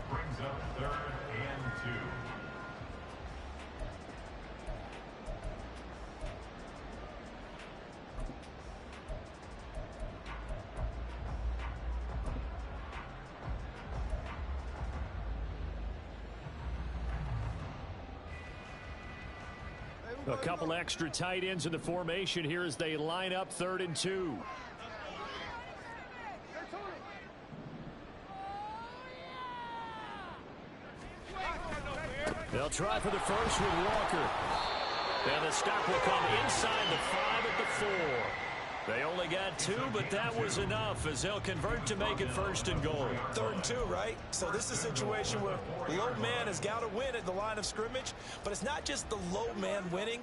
Brings up 3rd and 2. A couple extra tight ends in the formation here as they line up 3rd and 2. They'll try for the first with Walker. And the stop will come inside the 5 at the 4. They only got 2, but that was enough as they'll convert to make it 1st and goal. 3rd and 2, right? So this is a situation where low man has got to win at the line of scrimmage, but it's not just the low man winning.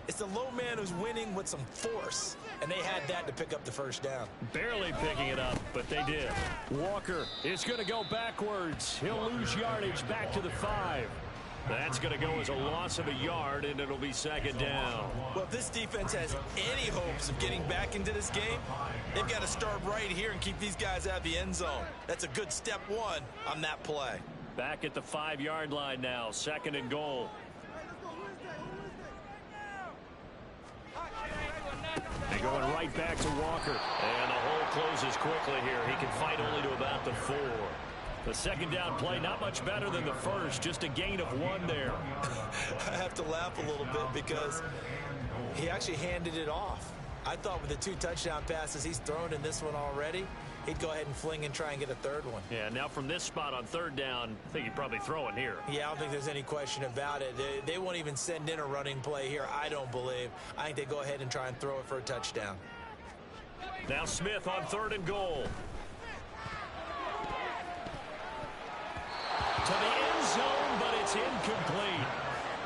It's the low man who's winning with some force, and they had that to pick up the first down. Barely picking it up, but they did. Walker is going to go backwards. He'll lose yardage back to the 5. That's going to go as a loss of a yard, and it'll be 2nd down. Well, if this defense has any hopes of getting back into this game, they've got to start right here and keep these guys out of the end zone. That's a good step 1 on that play. Back at the 5-yard line now, 2nd and goal. And going right back to Walker. And the hole closes quickly here. He can fight only to about the 4. The 2nd down play, not much better than the first, just a gain of 1 there. I have to laugh a little bit because he actually handed it off. I thought with the 2 touchdown passes he's thrown in this one already, he'd go ahead and fling and try and get a 3rd one. Yeah, now from this spot on 3rd down, I think he'd probably throw it here. Yeah, I don't think there's any question about it. They won't even send in a running play here, I don't believe. I think they go ahead and try and throw it for a touchdown. Now Smith on 3rd and goal. To the end zone, but it's incomplete.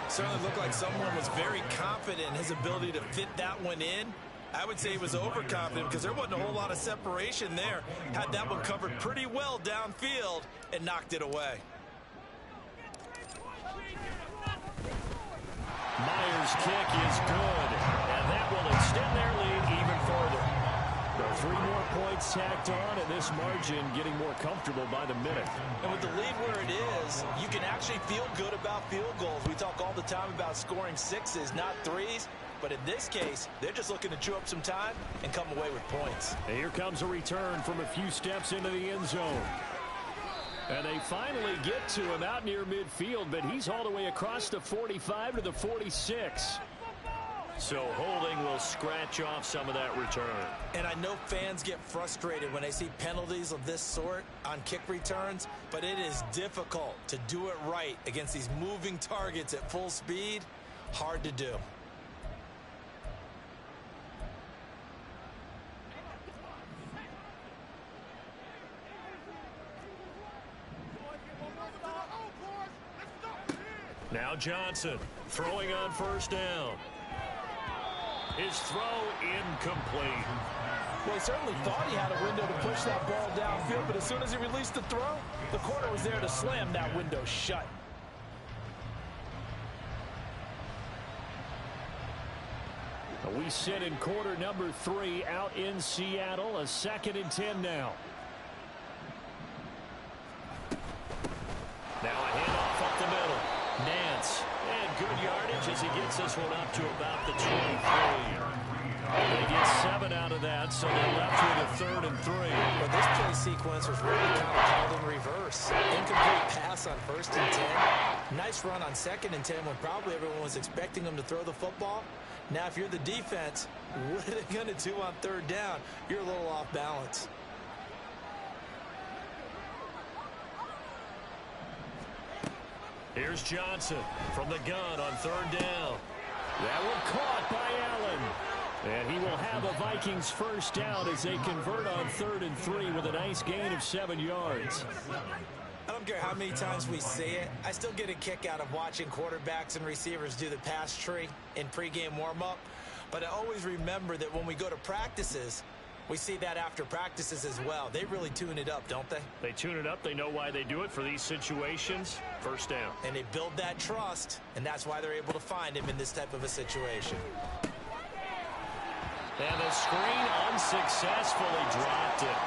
Certainly looked like someone was very confident in his ability to fit that one in. I would say he was overconfident because there wasn't a whole lot of separation there. Had that one covered pretty well downfield and knocked it away. Myers' kick is good, and that will extend their lead even further. The 3 more points tacked on, and this margin getting more comfortable by the minute. And with the lead where it is, you can actually feel good about field goals. We talk all the time about scoring 6s, not 3s. But in this case, they're just looking to chew up some time and come away with points. And here comes a return from a few steps into the end zone. And they finally get to him out near midfield, but he's all the way across the 45 to the 46. So holding will scratch off some of that return. And I know fans get frustrated when they see penalties of this sort on kick returns, but it is difficult to do it right against these moving targets at full speed. Hard to do. Now Johnson throwing on first down. His throw incomplete. Well, he certainly thought he had a window to push that ball downfield, but as soon as he released the throw, the corner was there to slam that window shut. We sit in quarter number 3 out in Seattle. A 2nd and 10 now. Now a handoff up the middle. Nance, and good yardage as he gets this one up to about the 23. They get 7 out of that, so they're left with a 3rd and 3. But this play sequence was really kind of called in reverse. Incomplete pass on 1st and 10. Nice run on 2nd and 10 when probably everyone was expecting him to throw the football. Now, if you're the defense, what are they going to do on 3rd down? You're a little off balance. Here's Johnson from the gun on 3rd down. That one caught by Allen. And he will have a Vikings first down as they convert on 3rd and 3 with a nice gain of 7 yards. I don't care how many times we see it. I still get a kick out of watching quarterbacks and receivers do the pass tree in pregame warm-up. But I always remember that when we go to practices, we see that after practices as well. They really tune it up, don't they? They tune it up. They know why they do it for these situations. First down. And they build that trust, and that's why they're able to find him in this type of a situation. And the screen unsuccessfully dropped it.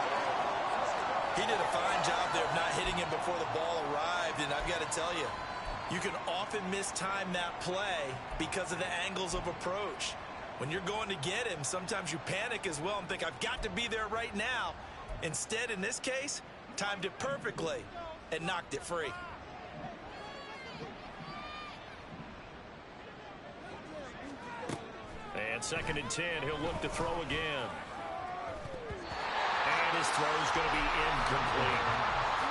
He did a fine job there of not hitting him before the ball arrived, and I've got to tell you, you can often mistime that play because of the angles of approach. When you're going to get him, sometimes you panic as well and think, I've got to be there right now. Instead, in this case, timed it perfectly and knocked it free. And 2nd and 10, he'll look to throw again. And his throw is going to be incomplete.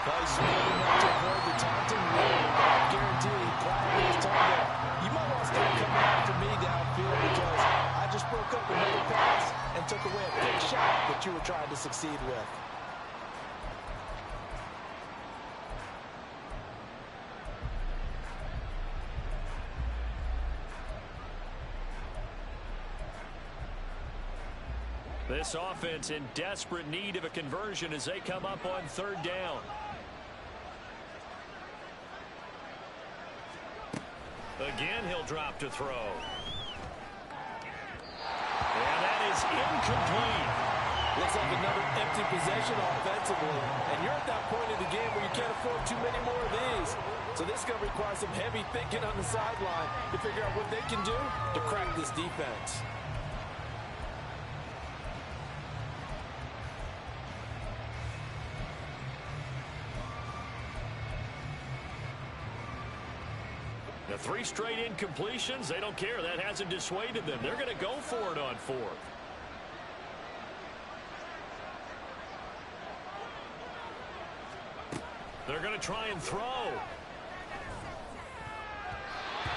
Well, he's smart enough to avoid the taunting rule, but I guarantee he probably is target. You might want to start coming after me downfield because I just broke up another pass and took away a big shot that you were trying to succeed with. This offense in desperate need of a conversion as they come up on 3rd down. Again, he'll drop to throw. And that is incomplete. Looks like another empty possession offensively. And you're at that point in the game where you can't afford too many more of these. So this is going to require some heavy thinking on the sideline to figure out what they can do to crack this defense. The 3 straight incompletions, they don't care. That hasn't dissuaded them. They're going to go for it on 4th. They're going to try and throw.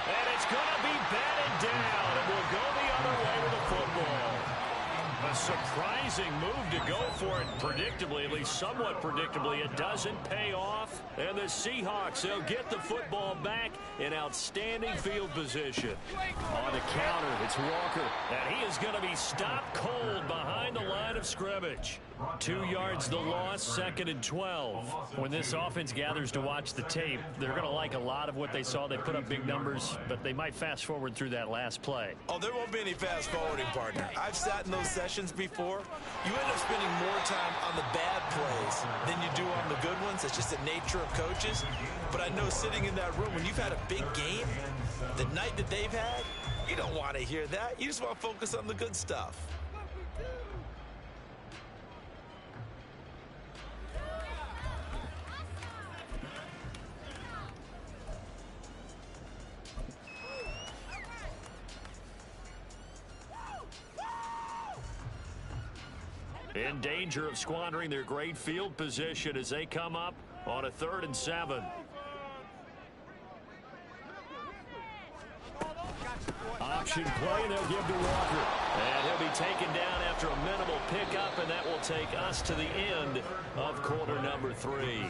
And it's going to be batted down, and we'll go the other way with the football. A surprising move to go for it. Predictably, at least somewhat predictably, it doesn't pay off. And the Seahawks, they'll get the football back in outstanding field position. On the counter, it's Walker. And he is going to be stopped cold behind the line of scrimmage. 2 yards the loss, 2nd and 12. When this offense gathers to watch the tape, they're going to like a lot of what they saw. They put up big numbers, but they might fast forward through that last play. Oh, there won't be any fast forwarding, partner. I've sat in those sessions before. You end up spending more time on the bad plays than you do on the good ones. It's just the nature of coaches. But I know sitting in that room, when you've had a big game, the night that they've had, you don't want to hear that. You just want to focus on the good stuff. In danger of squandering their great field position as they come up on a 3rd and 7. Option play, and they'll give to Walker. And he'll be taken down after a minimal pickup, and that will take us to the end of quarter number 3.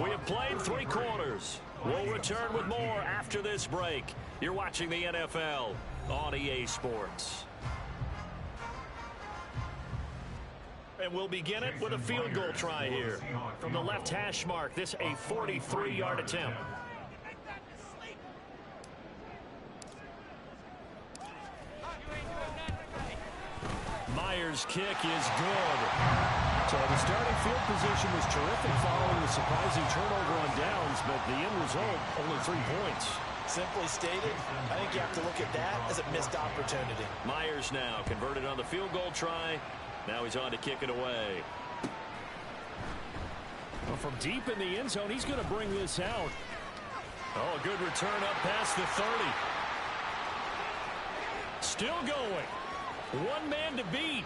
We have played 3 quarters. We'll return with more after this break. You're watching the NFL on EA Sports. And we'll begin it with a field goal try here. From the left hash mark, this a 43-yard attempt. Myers' kick is good. So the starting field position was terrific following the surprising turnover on downs, but the end result, only 3 points. Simply stated, I think you have to look at that as a missed opportunity. Myers now converted on the field goal try. Now he's on to kick it away. Well, from deep in the end zone, he's going to bring this out. Oh, a good return up past the 30. Still going. 1 man to beat.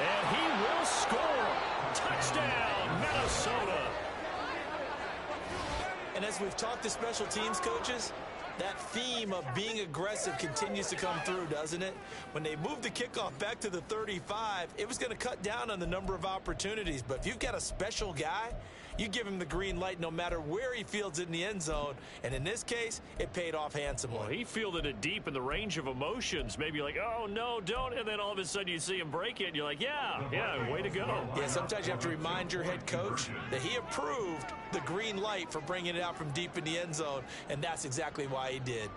And he will score. Touchdown, Minnesota. And as we've talked to special teams coaches, that theme of being aggressive continues to come through, doesn't it? When they moved the kickoff back to the 35, it was going to cut down on the number of opportunities. But if you've got a special guy, you give him the green light no matter where he fields it in the end zone. And in this case, it paid off handsomely. Well, he fielded it deep in the range of emotions. Maybe like, oh, no, don't. And then all of a sudden you see him break it, and you're like, yeah, way to go. Yeah, sometimes you have to remind your head coach that he approved the green light for bringing it out from deep in the end zone, and that's exactly why he did.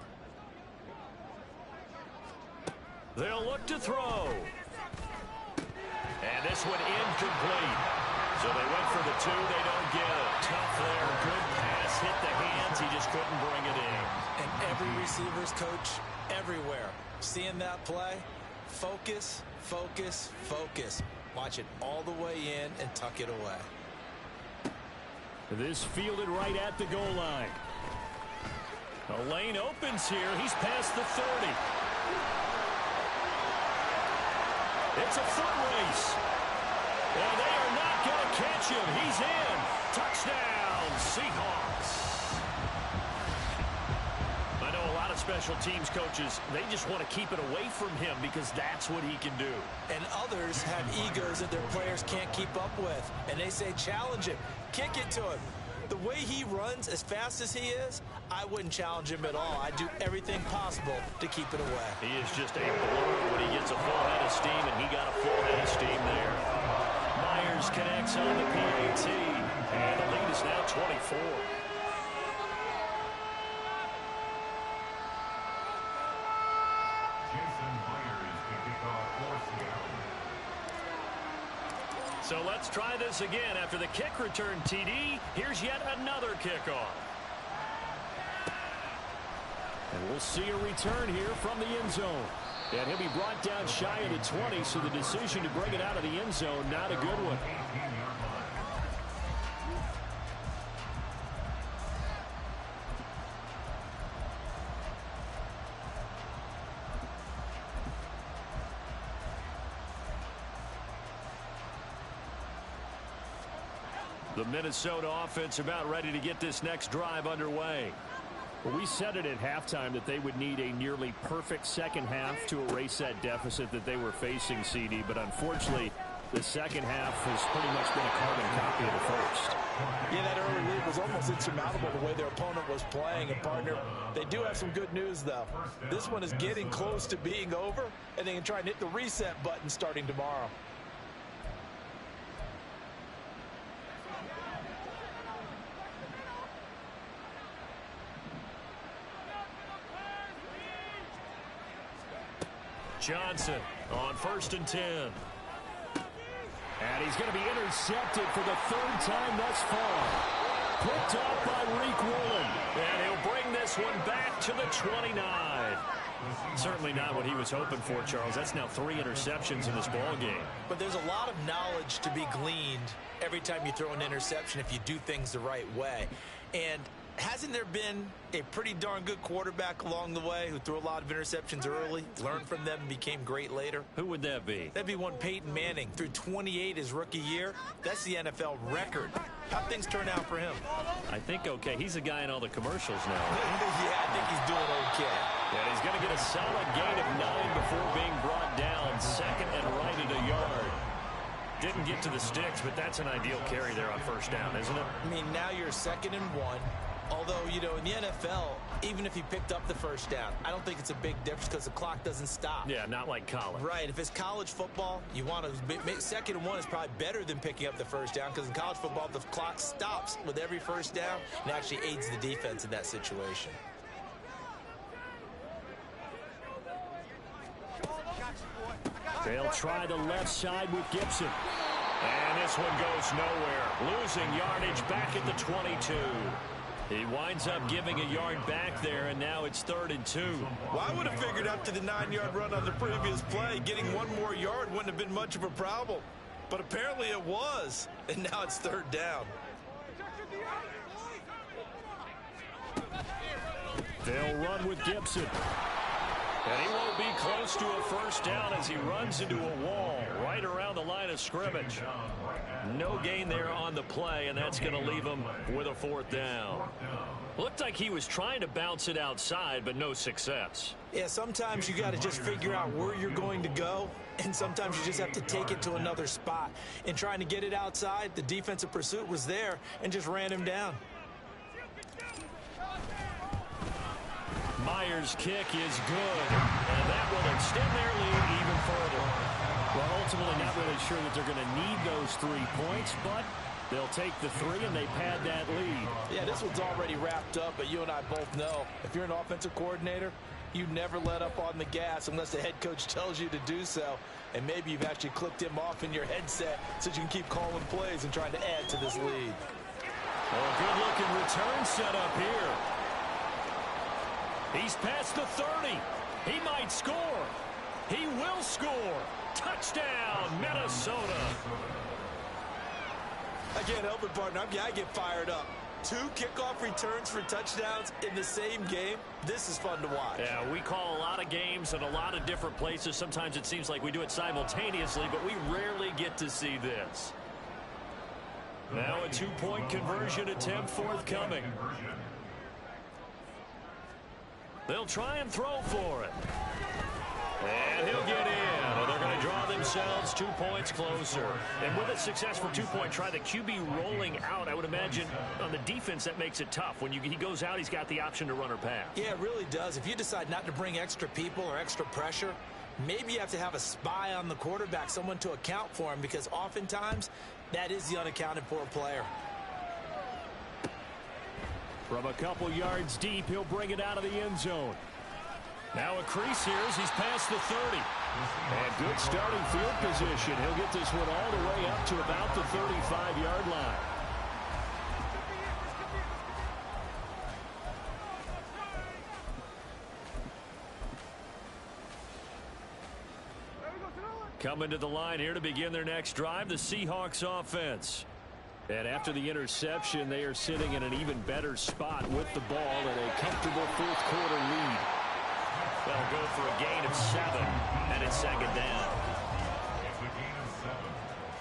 They'll look to throw. And this one incomplete. So they went for the 2. They don't get it. Tough there. Good pass. Hit the hands. He just couldn't bring it in. And every receiver's coach everywhere, seeing that play, focus, focus, focus. Watch it all the way in and tuck it away. This fielded right at the goal line. A lane opens here. He's past the 30. It's a foot race. And they are not going to catch him. He's in. Touchdown, Seahawks. I know a lot of special teams coaches, they just want to keep it away from him because that's what he can do. And others have egos that their players can't keep up with. And they say, challenge him. Kick it to him. The way he runs as fast as he is, I wouldn't challenge him at all. I'd do everything possible to keep it away. He is just a blur when he gets a full head of steam, and he got a full head of steam there. Myers connects on the PAT, and the lead is now 24. So let's try this again. After the kick return TD, here's yet another kickoff. And we'll see a return here from the end zone. And he'll be brought down shy of the 20, so the decision to bring it out of the end zone, not a good one. The Minnesota offense about ready to get this next drive underway. Well, we said it at halftime that they would need a nearly perfect second half to erase that deficit that they were facing, CD. But unfortunately, the second half has pretty much been a carbon copy of the first. Yeah, that early lead was almost insurmountable the way their opponent was playing. And, partner, they do have some good news, though. This one is getting close to being over, and they can try and hit the reset button starting tomorrow. Johnson on 1st and 10. And he's going to be intercepted for the 3rd time thus far. Picked off by Reek Woolen. And he'll bring this one back to the 29. Certainly not what he was hoping for, Charles. That's now 3 interceptions in this ball game. But there's a lot of knowledge to be gleaned every time you throw an interception if you do things the right way. And hasn't there been a pretty darn good quarterback along the way who threw a lot of interceptions early, learned from them, and became great later? Who would that be? That'd be one Peyton Manning. Threw 28 his rookie year. That's the NFL record. How'd things turn out for him? I think okay. He's a guy in all the commercials now. Yeah, I think he's doing okay. And he's going to get a solid gain of 9 before being brought down. 2nd and right at a yard. Didn't get to the sticks, but that's an ideal carry there on 1st down, isn't it? I mean, now you're 2nd and 1. Although, you know, in the NFL, even if he picked up the 1st down, I don't think it's a big difference because the clock doesn't stop. Yeah, not like college. Right. If it's college football, you want to make 2nd and 1 is probably better than picking up the 1st down because in college football, the clock stops with every 1st down and actually aids the defense in that situation. They'll try the left side with Gibson. And this one goes nowhere. Losing yardage back at the 22. He winds up giving a yard back there, and now it's 3rd and 2. Well, I would have figured after the 9-yard run on the previous play, getting 1 more yard wouldn't have been much of a problem. But apparently it was, and now it's 3rd down. They'll run with Gibson. And he won't be close to a 1st down as he runs into a wall right around the line of scrimmage. No gain there on the play, and that's going to leave him with a 4th down. Looked like he was trying to bounce it outside, but no success. Yeah, sometimes you got to just figure out where you're going to go, and sometimes you just have to take it to another spot. In trying to get it outside, the defensive pursuit was there and just ran him down. Myers' kick is good, and that will extend their lead even further. Well, ultimately not really sure that they're going to need those 3 points, but they'll take the 3 and they pad that lead. Yeah, this one's already wrapped up, but you and I both know if you're an offensive coordinator, you never let up on the gas unless the head coach tells you to do so. And maybe you've actually clicked him off in your headset so you can keep calling plays and trying to add to this lead. Well, a good-looking return set up here. He's past the 30. He might score. He will score. Touchdown, Minnesota. I can't help it, partner. I get fired up. 2 kickoff returns for touchdowns in the same game. This is fun to watch. Yeah, we call a lot of games in a lot of different places. Sometimes it seems like we do it simultaneously, but we rarely get to see this. Now a 2-point conversion attempt forthcoming. They'll try and throw for it. And he'll get in. And they're going to draw themselves 2 points closer. And with a successful 2-point try, the QB rolling out, I would imagine on the defense that makes it tough. When he goes out, he's got the option to run or pass. Yeah, it really does. If you decide not to bring extra people or extra pressure, maybe you have to have a spy on the quarterback, someone to account for him, because oftentimes that is the unaccounted for player. From a couple yards deep, he'll bring it out of the end zone. Now a crease here as he's past the 30. And good starting field position. He'll get this one all the way up to about the 35-yard line. Coming to the line here to begin their next drive, the Seahawks offense. And after the interception, they are sitting in an even better spot with the ball and a comfortable 4th quarter lead. They'll go for a gain of 7, and it's 2nd down. It's a gain of 7.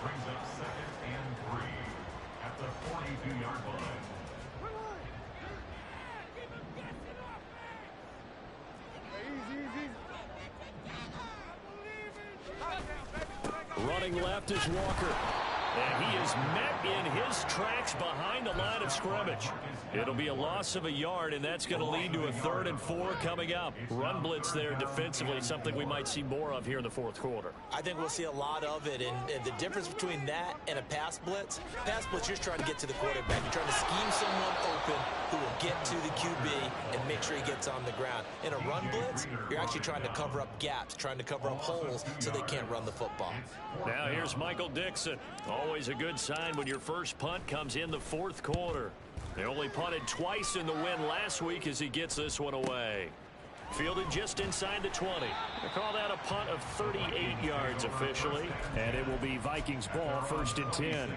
Brings up 2nd and 3 at the 42-yard line. Running left is Walker. And he is met in his tracks behind the line of scrimmage. It'll be a loss of a yard, and that's going to lead to a 3rd and 4 coming up. Run blitz there defensively, something we might see more of here in the 4th quarter. I think we'll see a lot of it, and the difference between that and a pass blitz, you're just trying to get to the quarterback. You're trying to scheme someone open who will get to the QB and make sure he gets on the ground. In a run blitz, you're actually trying to cover up gaps, trying to cover up holes so they can't run the football. Now here's Michael Dixon. Always a good sign when your first punt comes in the fourth quarter. They only punted twice in the win last week as he gets this one away. Fielded just inside the 20. They call that a punt of 38 yards officially. And it will be Vikings ball, 1st and 10.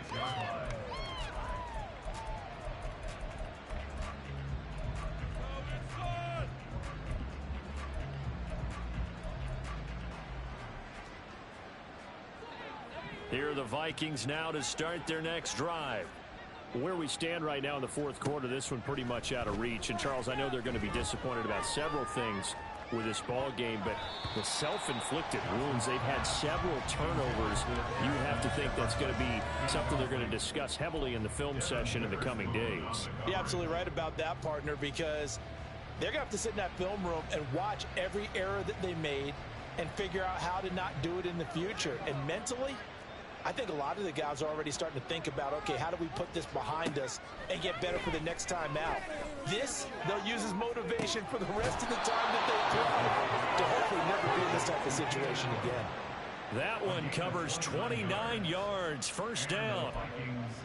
Here are the Vikings now to start their next drive. Where we stand right now in the fourth quarter, this one pretty much out of reach. And, Charles, I know they're going to be disappointed about several things with this ball game, but the self-inflicted wounds, they've had several turnovers. You have to think that's going to be something they're going to discuss heavily in the film session in the coming days. You're absolutely right about that, partner, because they're going to have to sit in that film room and watch every error that they made and figure out how to not do it in the future. And mentally, I think a lot of the guys are already starting to think about, okay, how do we put this behind us and get better for the next time out? This, they'll use as motivation for the rest of the time that they play to hopefully never be in this type of situation again. That one covers 29 yards, 1st down.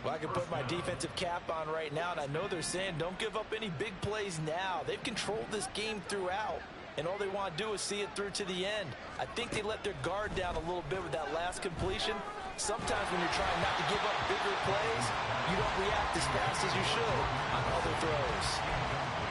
Well, I can put my defensive cap on right now, and I know they're saying don't give up any big plays now. They've controlled this game throughout, and all they want to do is see it through to the end. I think they let their guard down a little bit with that last completion. Sometimes when you're trying not to give up bigger plays, you don't react as fast as you should on other throws.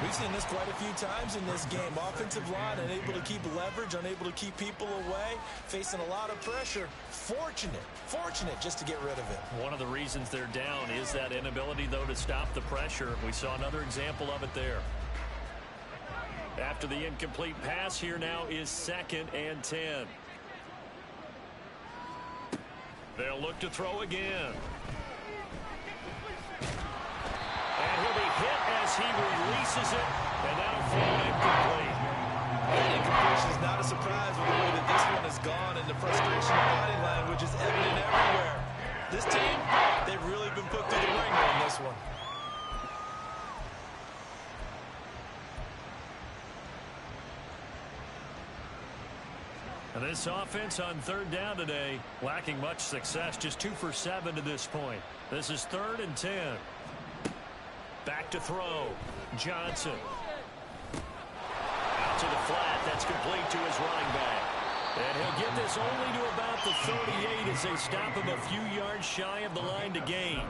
We've seen this quite a few times in this game. Offensive line unable to keep leverage, unable to keep people away, facing a lot of pressure. Fortunate just to get rid of it. One of the reasons they're down is that inability, though, to stop the pressure. We saw another example of it there. After the incomplete pass, here now is 2nd and 10. They'll look to throw again. And he'll be hit as he releases it, and that'll fall incomplete. That incompletion is not a surprise with the way that this one has gone, and the frustration of body language is evident everywhere. This team, they've really been put through the ringer in this one. And this offense on 3rd down today, lacking much success, just 2 for 7 to this point. This is 3rd and 10. Back to throw. Johnson. Out to the flat. That's complete to his running back. And he'll get this only to about the 38 as they stop him a few yards shy of the line to gain.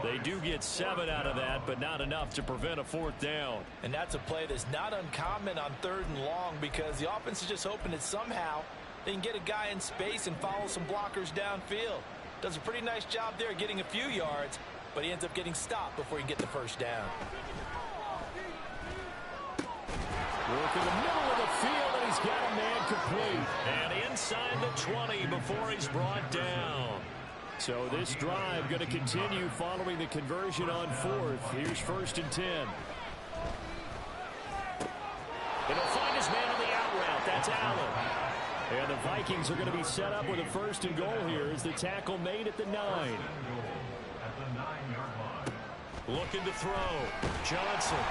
They do get 7 out of that, but not enough to prevent a 4th down. And that's a play that's not uncommon on 3rd and long, because the offense is just hoping that somehow they can get a guy in space and follow some blockers downfield. Does a pretty nice job there getting a few yards, but he ends up getting stopped before he can get the 1st down. Work in the middle of the field, and he's got a man complete. And inside the 20 before he's brought down. So this drive going to continue following the conversion on 4th. Here's 1st and 10. And he'll find his man on the out route. That's Allen. And the Vikings are going to be set up with a 1st and goal here as the tackle made at the 9. Looking to throw. Johnson.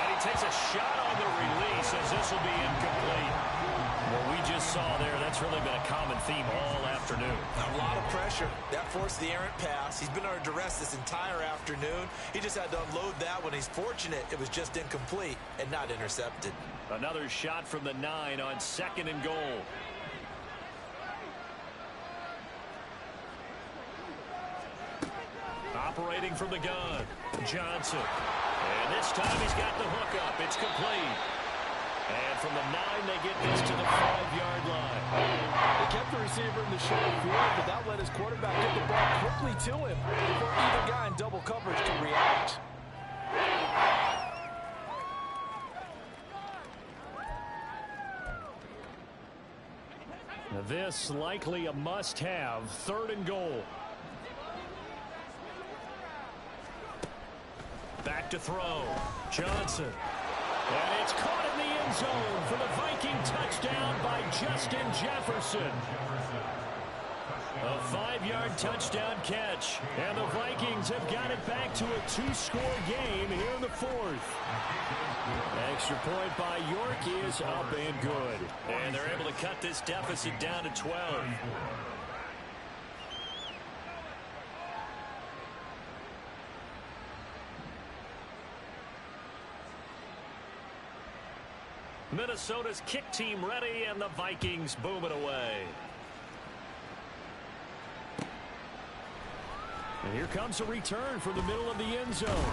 And he takes a shot on the release as this will be incomplete. What we just saw there, that's really been a common theme all afternoon. A lot of pressure. That forced the errant pass. He's been under duress this entire afternoon. He just had to unload that one. He's fortunate it was just incomplete and not intercepted. Another shot from the 9 on 2nd and goal. Operating from the gun, Johnson. And this time he's got the hook up. It's complete. And from the 9, they get this to the 5-yard line. They kept the receiver in the short field, but that let his quarterback get the ball quickly to him before either guy in double coverage can react. Now this likely a must-have, 3rd and goal. Back to throw. Johnson. And it's caught in the end zone for the Viking touchdown by Justin Jefferson. A 5-yard touchdown catch. And the Vikings have got it back to a 2-score game here in the 4th. Extra point by York is up and good. And they're able to cut this deficit down to 12. Minnesota's kick team ready, and the Vikings boom it away. And here comes a return from the middle of the end zone.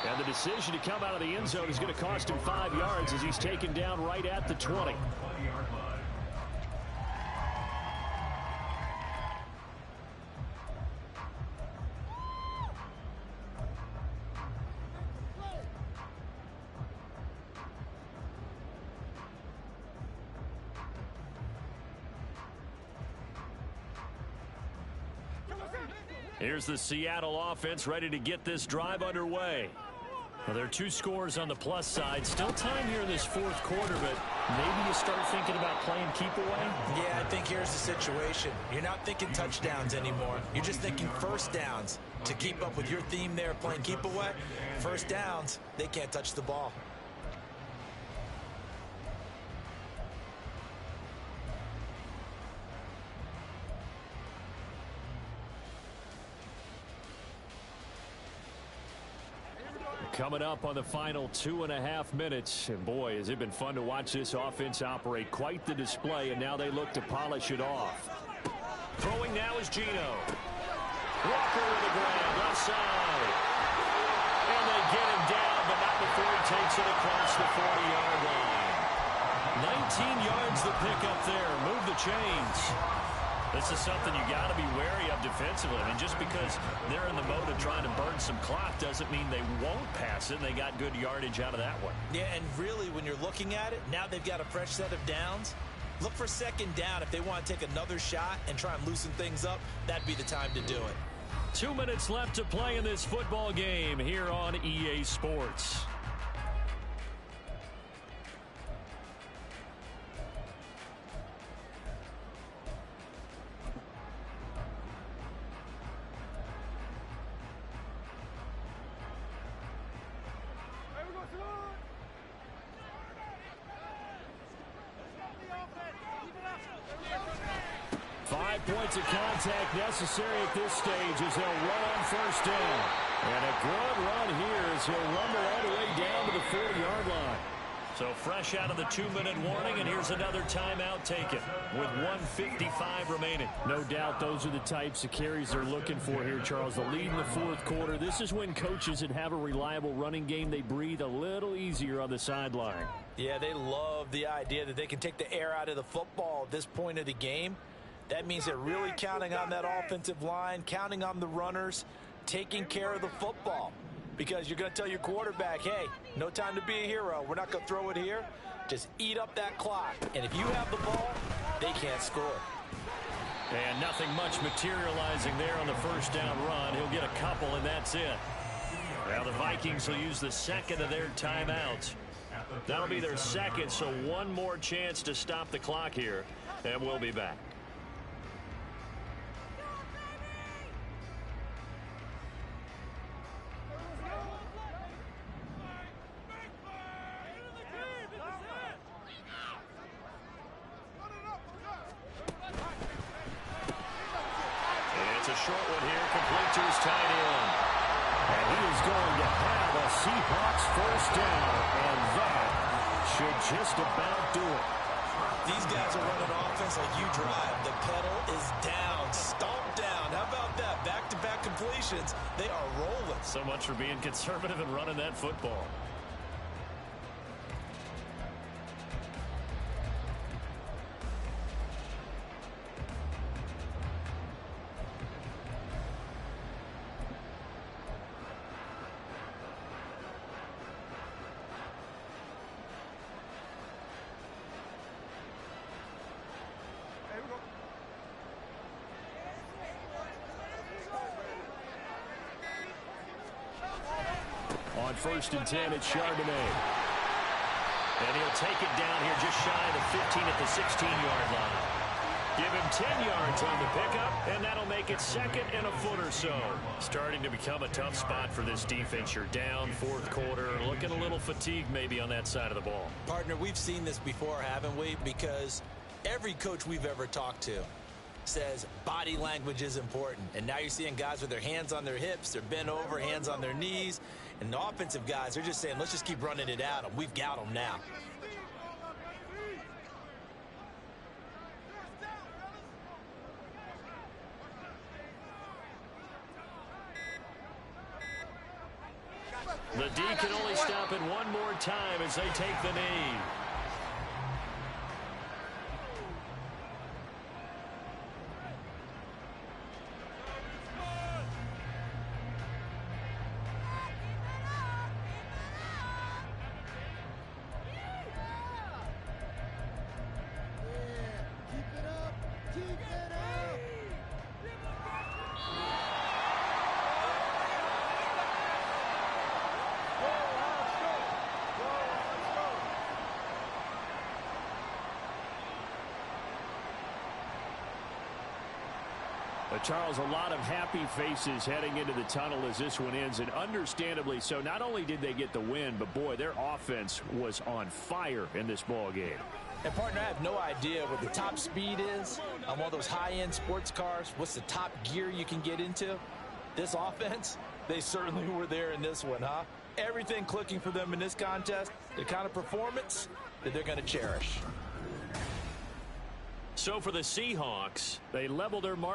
And the decision to come out of the end zone is going to cost him 5 yards as he's taken down right at the 20. Here's the Seattle offense ready to get this drive underway. Well, there are 2 scores on the plus side. Still time here in this fourth quarter, but maybe you start thinking about playing keep away? Yeah, I think here's the situation. You're not thinking touchdowns anymore. You're just thinking first downs. To keep up with your theme there, playing keep away, first downs, they can't touch the ball. Coming up on the final 2.5 minutes. And boy, has it been fun to watch this offense operate. Quite the display, and now they look to polish it off. Throwing now is Geno. Walker with a grab, left side. And they get him down, but not before he takes it across the 40-yard line. 19 yards the pickup there. Move the chains. This is something you got to be wary of defensively. I mean, just because they're in the mode of trying to burn some clock doesn't mean they won't pass it. They got good yardage out of that one. Yeah, and really, when you're looking at it, now they've got a fresh set of downs. Look for second down. If they want to take another shot and try and loosen things up, that'd be the time to do it. 2 minutes left to play in this football game here on EA Sports. Points of contact necessary at this stage as they'll run on first down. And a good run here as he'll rumble all the way down to the 40-yard line. So fresh out of the 2-minute warning, and here's another timeout taken with 1:55 remaining. No doubt those are the types of carries they're looking for here, Charles. The lead in the fourth quarter. This is when coaches that have a reliable running game, they breathe a little easier on the sideline. Yeah, they love the idea that they can take the air out of the football at this point of the game. That means they're really counting on that offensive line, counting on the runners, taking care of the football. Because you're going to tell your quarterback, hey, no time to be a hero. We're not going to throw it here. Just eat up that clock. And if you have the ball, they can't score. And nothing much materializing there on the first down run. He'll get a couple, and that's it. Now the Vikings will use the second of their timeouts. That'll be their second, so one more chance to stop the clock here. And we'll be back. Short one here, complete to his tight end. And he is going to have a Seahawks first down, and that should just about do it. These guys are running offense like you drive. The pedal is down, stomp down. How about that? Back-to-back completions. They are rolling. So much for being conservative and running that football. On 1st and 10, it's Chardonnay. And he'll take it down here just shy of the 15 at the 16-yard line. Give him 10 yards on the pickup, and that'll make it second and a foot or so. Starting to become a tough spot for this defense. You're down fourth quarter, looking looking a little fatigued maybe on that side of the ball. Partner, we've seen this before, haven't we? Because every coach we've ever talked to says body language is important. And now you're seeing guys with their hands on their hips, they're bent over, hands on their knees. And the offensive guys, they're just saying, let's just keep running it at them. We've got them now. The D can only stop it one more time as they take the knee. Charles, a lot of happy faces heading into the tunnel as this one ends, and understandably so. Not only did they get the win, but, boy, their offense was on fire in this ball game. And, partner, I have no idea what the top speed is on one of those high-end sports cars. What's the top gear you can get into? This offense, they certainly were there in this one, huh? Everything clicking for them in this contest, the kind of performance that they're going to cherish. So for the Seahawks, they leveled their mark.